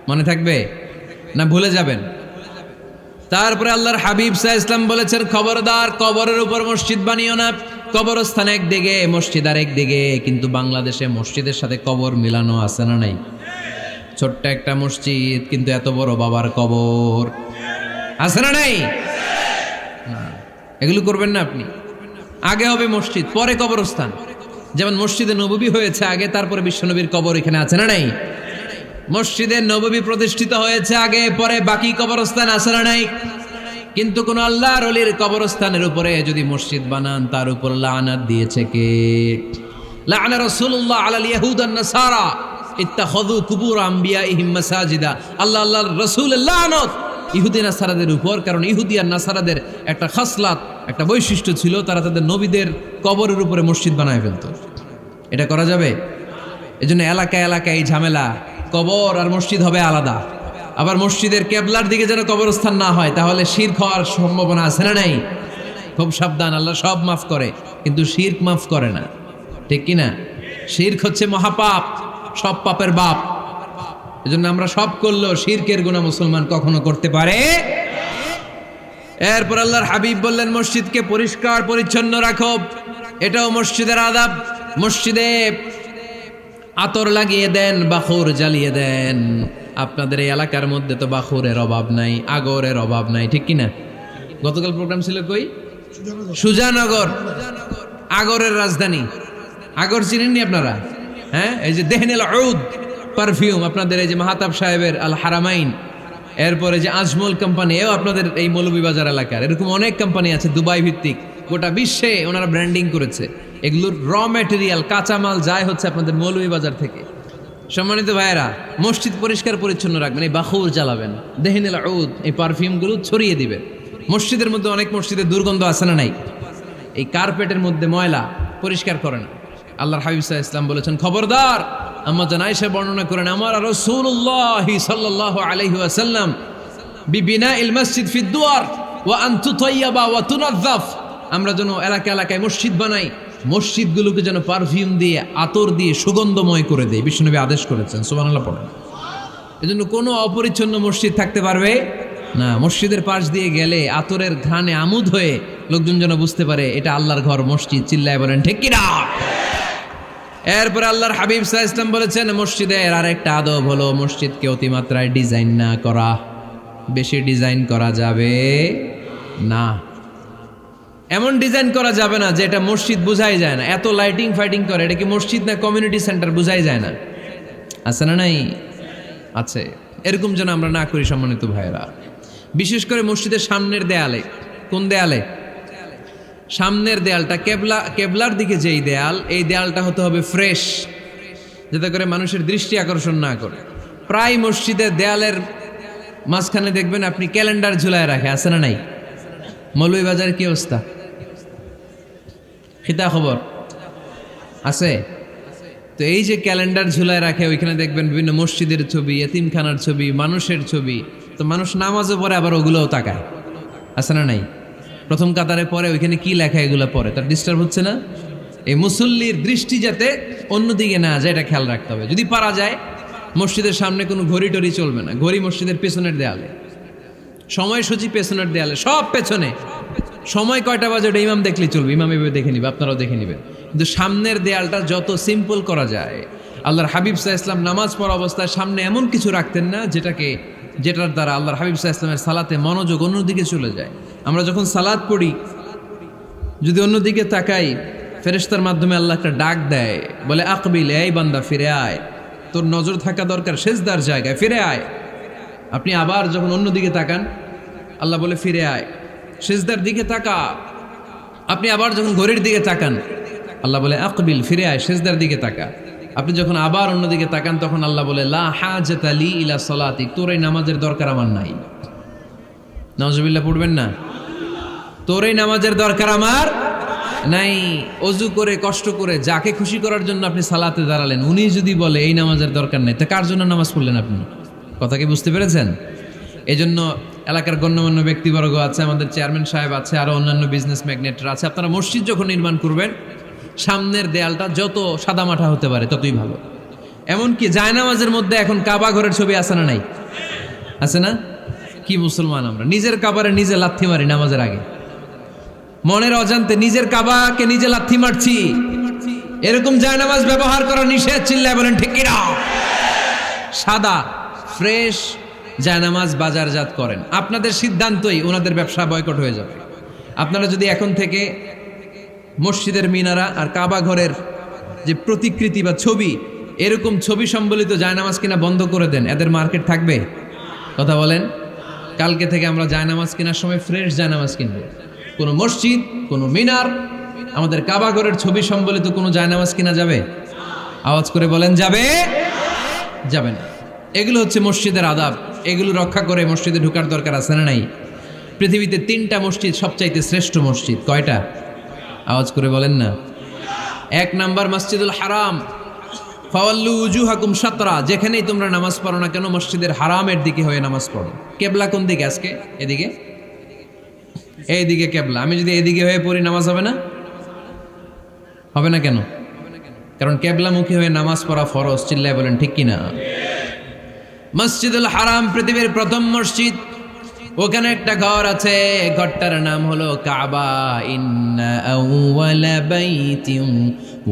মনে থাকবে না ভুলে যাবেন? তারপরে আল্লাহর হাবিব সাল্লাল্লাহু আলাইহি ওয়াসাল্লাম বলেছেন, খবরদার কবরের উপর মসজিদ বানিও না। কবরস্থান একদিকে, মসজিদ আর একদিকে, কিন্তু বাংলাদেশে মসজিদের সাথে কবর মিলানো আছে না নাই? ছোট্ট একটা মসজিদ, কিন্তু এত বড় বাবার কবর আছে না নাই? এগুলো করবেন না আপনি। আগে হবে মসজিদ, পরে কবরস্থান। যেমন মসজিদে নববী হয়েছে আগে, তারপরে বিশ্বনবীর কবর এখানে আছে না নাই? মসজিদে নববী প্রতিষ্ঠিত হয়েছে আগে, পরে বাকি কবরস্থান আছে না নাই? কিন্তু কোন আল্লাহর ওলির কবরস্থানের উপরে যদি মসজিদ বানান, তার উপর লানাত দিয়েছে কে? লাআনা রাসূলুল্লাহ আলাল ইয়াহুদ ওয়ান নাসারা ইত্তাখাযু কুবুর আমবিয়াইহিম মাসাজিদা। আল্লাহর রাসূলের লানত ইহুদি নাসারাদের উপর, কারণ ইহুদি আর নাসারাদের একটা খাসলাত, একটা বৈশিষ্ট্য ছিল, তারা তাদের নবীদের কবরের উপরে মসজিদ বানায় ফেলতো। এটা করা যাবে? এজন্য এলাকায় এলাকায় এই ঝামেলা, কবর আর মসজিদ হবে আলাদা। আবার মসজিদের কেবলার দিকে যেন কবরস্থান না হয়, তাহলে শিরক হওয়ার সম্ভাবনা আছে না নাই? খুব সাবধান, আল্লাহ সব মাফ করে কিন্তু শিরক মাফ করে না, ঠিক কি না? শিরক হচ্ছে মহাপাপ, সব পাপের বাপ। এজন্য আমরা সব করলেও শিরকের গুনাহ মুসলমান কখনো করতে পারে। এরপর আল্লাহর হাবিব বললেন, মসজিদকে পরিষ্কার পরিচ্ছন্ন রাখো, এটাও মসজিদের আদাব। মসজিদে আতর লাগিয়ে দেন, বাখুর জ্বালিয়ে দেন। আপনাদের এই এলাকার মধ্যে তো বাখুরের অভাব নাই, আগরের অভাব নাই, ঠিক কিনা? গতকাল প্রোগ্রাম ছিল কই? সুজানগর, আগরের রাজধানী। আগর চিনেননি আপনারা? হ্যাঁ, এই যে দেহনেল উদ পারফিউম, আপনাদের এই যে মাহাতাব সাহেবের আল হারামাইন, এরপরে যে আজমল কোম্পানি, এও আপনাদের এই মৌলভীবাজার এলাকার। এরকম অনেক কোম্পানি আছে দুবাই ভিত্তিক, গোটা বিশ্বে ওনারা ব্র্যান্ডিং করেছে। এগুলোর র ম্যাটেরিয়াল, কাঁচামাল যায় হচ্ছে আপনাদের মৌলভীবাজার থেকে। সম্মানিত ভাইয়েরা, মসজিদ পরিষ্কার পরিচ্ছন্ন রাখবেন, এই বাখুর জ্বালাবেন, দেহনেল উদ, এই পারফিউমগুলো ছড়িয়ে দিবেন। মসজিদের মধ্যে অনেক মসজিদে দুর্গন্ধ আছে না নাই? এই কার্পেটের মধ্যে ময়লা, পরিষ্কার করেন। আল্লাহর হাবিব সাল্লাল্লাহু আলাইহি ওয়াসাল্লাম বলেছেন, খবরদার। আম্মা জান আয়েশা বর্ণনা করেন, আমার রাসূলুল্লাহ সাল্লাল্লাহু আলাইহি ওয়াসাল্লাম বিবিনাইল মসজিদ ফি দুয়ার, ওয়া আন তুতাইয়াবা ওয়া তুনাজ্জাফ, আমরা যেন এলাকা এলাকায় মসজিদ বানাই, মসজিদগুলোকে যেন পারফিউম দিয়ে আতর দিয়ে সুগন্ধময় করে দেয়। বিশ্বনবী আদেশ করেছেন, সুবহানাল্লাহ পড়েন। এজন্য কোনো অপরিচ্ছন্ন মসজিদ থাকতে পারবে না। মসজিদের পাশ দিয়ে গেলে আতরের ঘ্রাণে আমোদ হয়ে লোকজন যেন বুঝতে পারে এটা আল্লাহর ঘর, মসজিদ। চিল্লায় বলেন ঠিক কিনা? এরপরে আল্লাহর হাবিব সাল্লাল্লাহু আলাইহি ওয়াসাল্লাম বলেছেন, মসজিদের আরেকটা আদব হলো মসজিদকে অতিমাত্রায় ডিজাইন না করা। বেশি ডিজাইন করা যাবে না। এমন ডিজাইন করা যাবে না যে এটা মসজিদ বোঝাই যায় না। এত লাইটিং ফাইটিং করে, এটা কি মসজিদ না কমিউনিটি সেন্টার বোঝাই যায় না। আছে না নাই? আছে। এরকম যেন আমরা না করি সম্মানিত ভাইয়েরা। বিশেষ করে মসজিদের সামনের দেয়ালে। কোন দেয়ালে? সামনের দেয়ালটা কেবলার দিকে যেই দেয়াল, এই দেয়ালটা হতে হবে ফ্রেশ, যাতে করে মানুষের দৃষ্টি আকর্ষণ না করে। প্রায় মসজিদের দেয়ালের মাঝখানে দেখবেন আপনি ক্যালেন্ডার ঝুলায় রাখে, আছে না নাই? মৌলভীবাজারের কি অবস্থা? খিতা খবর আছে? তো এই যে ক্যালেন্ডার ঝুলায় রাখে, ওইখানে দেখবেন বিভিন্ন মসজিদের ছবি, এতিমখানার ছবি, মানুষের ছবি। তো মানুষ নামাজও পড়ে, আবার ওগুলোও তাকায়, আছে না নাই? প্রথম কাতারে পরে ওইখানে কি লেখা এগুলো পরে, তার ডিস্টার্ব হচ্ছে না? এই মুসল্লির দৃষ্টি যাতে অন্যদিকে না যায়, এটা খেয়াল রাখতে হবে। যদি পারা যায় মসজিদের সামনে কোনো ঘড়ি টড়ি চলবে না। ঘড়ি মসজিদের পেছনের দেয়ালে, সময়সূচি পেছনের দেয়ালে, সব পেছনে। সময় কয়টা বাজে ওটা ইমাম দেখলেই চলবে, ইমাম এভাবে দেখে নিবে, আপনারাও দেখে নেবেন। কিন্তু সামনের দেয়ালটা যত সিম্পল করা যায়। আল্লাহর হাবিব সাল্লাল্লাহু আলাইহি ওয়াসাল্লাম নামাজ পড়া অবস্থায় সামনে এমন কিছু রাখতেন না যেটার দ্বারা আল্লাহর হাবিব সাল্লাল্লাহু আলাইহি ওয়াসাল্লামের সালাতে মনোযোগ অন্যদিকে চলে যায়। আমরা যখন সালাত পড়ি, যদি অন্যদিকে তাকাই, ফেরেশতার মাধ্যমে আল্লাহ একটা ডাক দেয়, বলে আকবিল, এই বান্দা ফিরে আয়, তোর নজর থাকা দরকার সিজদার জায়গায়, ফিরে আয়। আপনি আবার যখন অন্যদিকে তাকান, আল্লাহ বলে ফিরে আয়, সিজদার দিকে তাকা। আপনি আবার যখন ঘড়ির দিকে তাকান, আল্লাহ বলে আকবিল, ফিরে আয়, সিজদার দিকে তাকা। আপনি যখন আবার অন্যদিকে তাকান, তখন আল্লাহ বলে লা হাজাতা লি ইলা সালাতিক, তোর এই নামাজের দরকার আমার নাই। নাউজুবিল্লাহ পড়বেন না? তোর এই নামাজের দরকার আমার নাই। অজু করে কষ্ট করে যাকে খুশি করার জন্য আপনি সালাতে দাঁড়ালেন, উনি যদি বলে এই নামাজের দরকার নেই, তা কার জন্য নামাজ পড়লেন আপনি? কথা কি বুঝতে পেরেছেন? এই জন্য এলাকার গণ্যমান্য ব্যক্তিবর্গ আছে, আমাদের চেয়ারম্যান সাহেব আছে, আরো অন্যান্য বিজনেস ম্যাগনেটরা আছে। আপনারা মসজিদ যখন নির্মাণ করবেন, সামনের দেয়ালটা যত সাদামাটা হতে পারে ততই ভালো। এমনকি জায়নামাজের মধ্যে এখন কাবা ঘরের ছবি আছে না নাই? আছে না? কি মুসলমান আমরা! নিজের কাবারে নিজে লাথি মারি নামাজের আগে, মনের অজান্তে নিজের কাবাকে নিজে লাথি মারছি। এরকম জায়নামাজ ব্যবহার করা নিষেধ। চিল্লায় বলেন ঠিক কিনা? সাদা ফ্রেশ জায়নামাজ বাজারজাত করেন, আপনাদের সিদ্ধান্তই ওনাদের ব্যবসা বয়কট হয়ে যাবে। আপনারা যদি এখন থেকে মসজিদের মিনারা আর কাবা ঘরের যে প্রতিকৃতি বা ছবি, এরকম ছবি সম্বলিত জায়নামাজ কিনা বন্ধ করে দেন, এদের মার্কেট থাকবে? কথা বলেন। কালকে থেকে আমরা জায়নামাজ কেনার সময় ফ্রেশ জায়নামাজ কিনবো। কোনো মসজিদ, কোনো মিনার, আমাদের কাবা ঘরের ছবি সম্বলিত কোনো জায়নামাজ কিনা যাবে? আওয়াজ করে বলেন, যাবে? যাবে না। এগুলো হচ্ছে মসজিদের আদাব। এগুলো রক্ষা করে মসজিদে ঢোকার দরকার আছে না নাই? পৃথিবীতে 3টা মসজিদ সবচাইতে শ্রেষ্ঠ মসজিদ। কয়টা? আওয়াজ করে বলেন না। 1 নাম্বার মসজিদুল হারাম, ফাওয়াল্লু উজুহাকুম শাতরা। যেখানেই তোমরা নামাজ পড়ো না কেন, মসজিদের হারামের দিকে হয়ে নামাজ পড়ো। কেবলা কোন দিকে আজকে? এদিকে, এইদিকে কেবলা। আমি যদি এদিকে হয়ে পড়ি, নামাজ হবে না? হবে না কেন? কারণ কেবলামুখী হয়ে নামাজ পড়া ফরজ। চিল্লায় বলেন ঠিক কিনা? মসজিদুল হারাম পৃথিবীর প্রথম মসজিদ। ওখানে একটা ঘর আছে, ঘরটার নাম হলো কাবা। ইন্না আউওয়ালা বাইতিন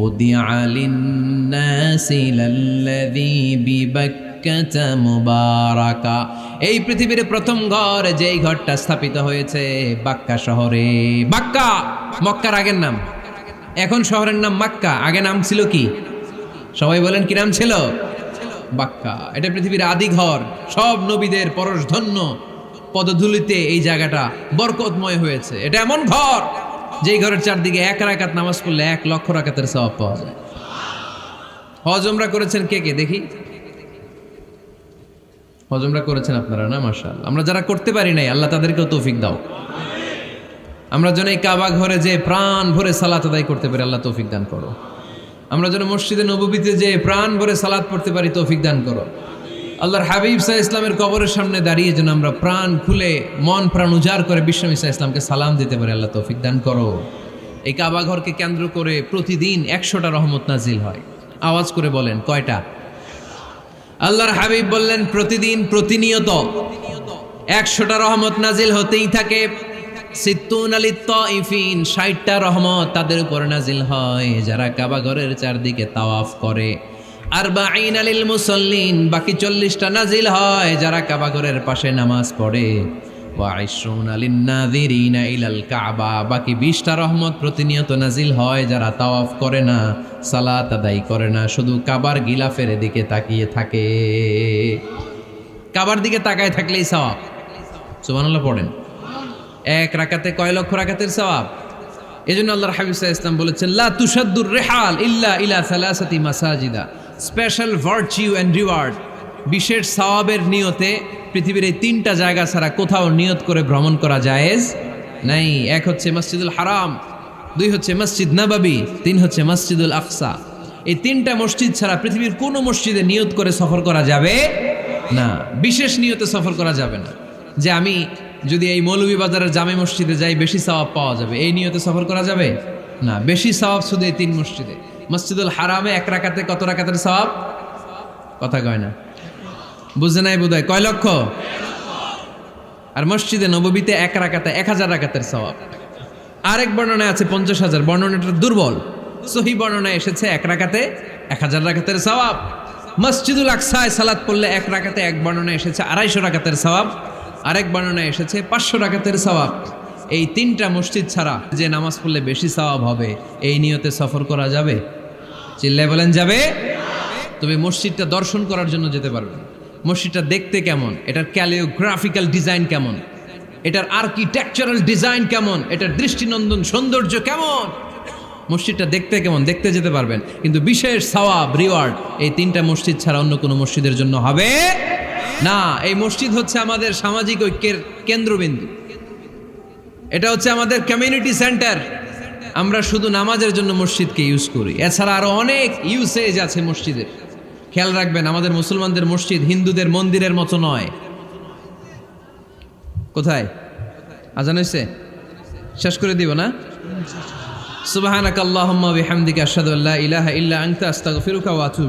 উদিআ লিন-নাসি লাল্লাযী বিবাক্কাতা মুবারাকা। এই পৃথিবীর প্রথম ঘর, যেই ঘরটা স্থাপিত হয়েছে বাক্কা শহরে। বাক্কা মক্কার আগের নাম, এখন শহরের নাম মক্কা। আগে নাম ছিল কি? সবাই বলেন, কি নাম ছিল? বাক্কা। এটা পৃথিবীর আদি ঘর। সব নবীদের পরশধন্য পদধূলিতে এই জায়গাটা বরকতময় হয়েছে। এটা এমন ঘর, যেই ঘরের চারদিকে 1 রাকাত নামাজ পড়লে 1 লক্ষ রাকাতের সওয়াব পাওয়া যায়। হজ উমরা করেছেন কে কে দেখি? হজ উমরা করেছেন আপনারা না? মাশাআল্লাহ। আমরা যারা করতে পারি নাই, আল্লাহ তাদেরকেও তৌফিক দাও। আমরা যেন এই কাবা ঘরে যে প্রাণ ভরে সালাত আদায় করতে পারি, আল্লাহ তৌফিক দান করো। আমরা যেন মসজিদে নববীতে যে প্রাণ ভরে সালাত পড়তে পারি, তৌফিক দান করো। আল্লাহর হাবিব সাল্লাল্লাহু আলাইহি ইসলামের কবরের সামনে দাঁড়িয়ে যেন আমরা প্রাণ খুলে মন প্রাণ উজাড় করে বিশ্বনবী সাল্লাল্লাহু আলাইহি ইসলামকে সালাম দিতে পারি। আল্লাহ তৌফিক দান করো। এই কাবা ঘরকে কেন্দ্র করে প্রতিদিন 100টা রহমত নাজিল হয়। আওয়াজ করে বলেন কয়টা? আল্লাহর হাবিব বললেন প্রতিদিন প্রতিনিয়ত 100টা রহমত নাজিল হতেই থাকে। সিত্তুন আলিত তাইফিন, 60টা রহমত তাদের উপর নাজিল হয় যারা কাবা ঘরের চারদিকে তাওয়াফ করে। আরবাঈন আলিল মুসাল্লিন, বাকি 40টা নাজিল হয় যারা কাবা ঘরের পাশে নামাজ পড়ে। ওয়া 20 আলিন নাযিরিনা ইলাল কাবা, বাকি 20টা রহমত প্রতিনিয়ত নাজিল হয় যারা তাওয়াফ করে না, সালাত আদায় করে না, শুধু কাবার গিলাফের দিকে তাকিয়ে থাকে। কাবার দিকে তাকায় থাকলেই সওয়াব। সুবহানাল্লাহ পড়েন। এক রাকাতে কয় লক্ষ রাকাতের সওয়াব। এজন্য আল্লাহর হাবিব সাল্লাল্লাহু আলাইহি ওয়াসাল্লাম বলেছেন লা তুশাদ্দুর রিহাল ইল্লা ইলা সালাসাতি মাসাজিদা, স্পেশাল ভার্চু এন্ড রিওয়ার্ড, বিশেষ সওয়াবের নিয়তে পৃথিবীর এই 3টা জায়গা ছাড়া কোথাও নিয়ত করে ভ্রমণ করা জায়েজ নাই। এক হচ্ছে মসজিদুল হারাম, 2 হচ্ছে মসজিদ নববী, 3 হচ্ছে মসজিদুল আকসা। এই 3টা মসজিদ ছাড়া পৃথিবীর কোনো মসজিদে নিয়ত করে সফর করা যাবে না। বিশেষ নিয়তে সফর করা যাবে না যে আমি যদি এই মৌলভীবাজারের জামে মসজিদে যাই বেশি সওয়াব পাওয়া যাবে, এই নিয়তে সফর করা যাবে না। বেশি সওয়াব শুধু এই 3 মসজিদে। মসজিদুল হারামে 1 রাকাতে কত রাকাতের সওয়াব? কথা কয় না, বুঝে নাই বোধহয়। কয় লক্ষ? আর মসজিদে নববীতে 1 রাকাতে 1000 রাকাতের সওয়াব। আরেক বর্ণনায় আছে 50,000, বর্ণনাটা দুর্বল। সহিহ বর্ণনায় এসেছে 1 রাকাতে 1000 রাকাতের সওয়াব। মসজিদুল আকসায় সালাত পড়লে 1 রাকাতে, এক বর্ণনায় এসেছে 250 রাকাতের সওয়াব, আরেক বর্ণনায় এসেছে 500 রাকাতের সওয়াব। এই 3টা মসজিদ ছাড়া যে নামাজ পড়লে বেশি সওয়াব হবে, এই নিয়তে সফর করা যাবে? চিল্লায় বলেন যাবে। তবে মসজিদটা দর্শন করার জন্য যেতে পারবেন। মসজিদটা দেখতে কেমন, এটার ক্যালিওগ্রাফিক্যাল ডিজাইন কেমন, এটার আর্কিটেকচারাল ডিজাইন কেমন, এটার দৃষ্টিনন্দন সৌন্দর্য কেমন, মসজিদটা দেখতে কেমন, দেখতে যেতে পারবেন। কিন্তু বিশেষ সওয়াব রিওয়ার্ড এই 3টা মসজিদ ছাড়া অন্য কোনো মসজিদের জন্য হবে না। এই মসজিদ হচ্ছে আমাদের সামাজিক ঐক্যের কেন্দ্রবিন্দু, এটা হচ্ছে আমাদের কমিউনিটি সেন্টার। আমরা শুধু নামাজের জন্য মসজিদকে ইউজ করি, এছাড়া আরো অনেক ইউসেজ আছে মসজিদের। খেয়াল রাখবেন, আমাদের মুসলমানদের মসজিদ হিন্দুদের মন্দিরের মতো নয়। কোথায় আজান হয়েছে? শেষ করে দিব না? সুবহানাকাল্লাহুম্মা ওয়া বিহামদিকা আশহাদু আল্লা ইলাহা ইল্লা আনতা আস্তাগফিরুকা ওয়া আতুবু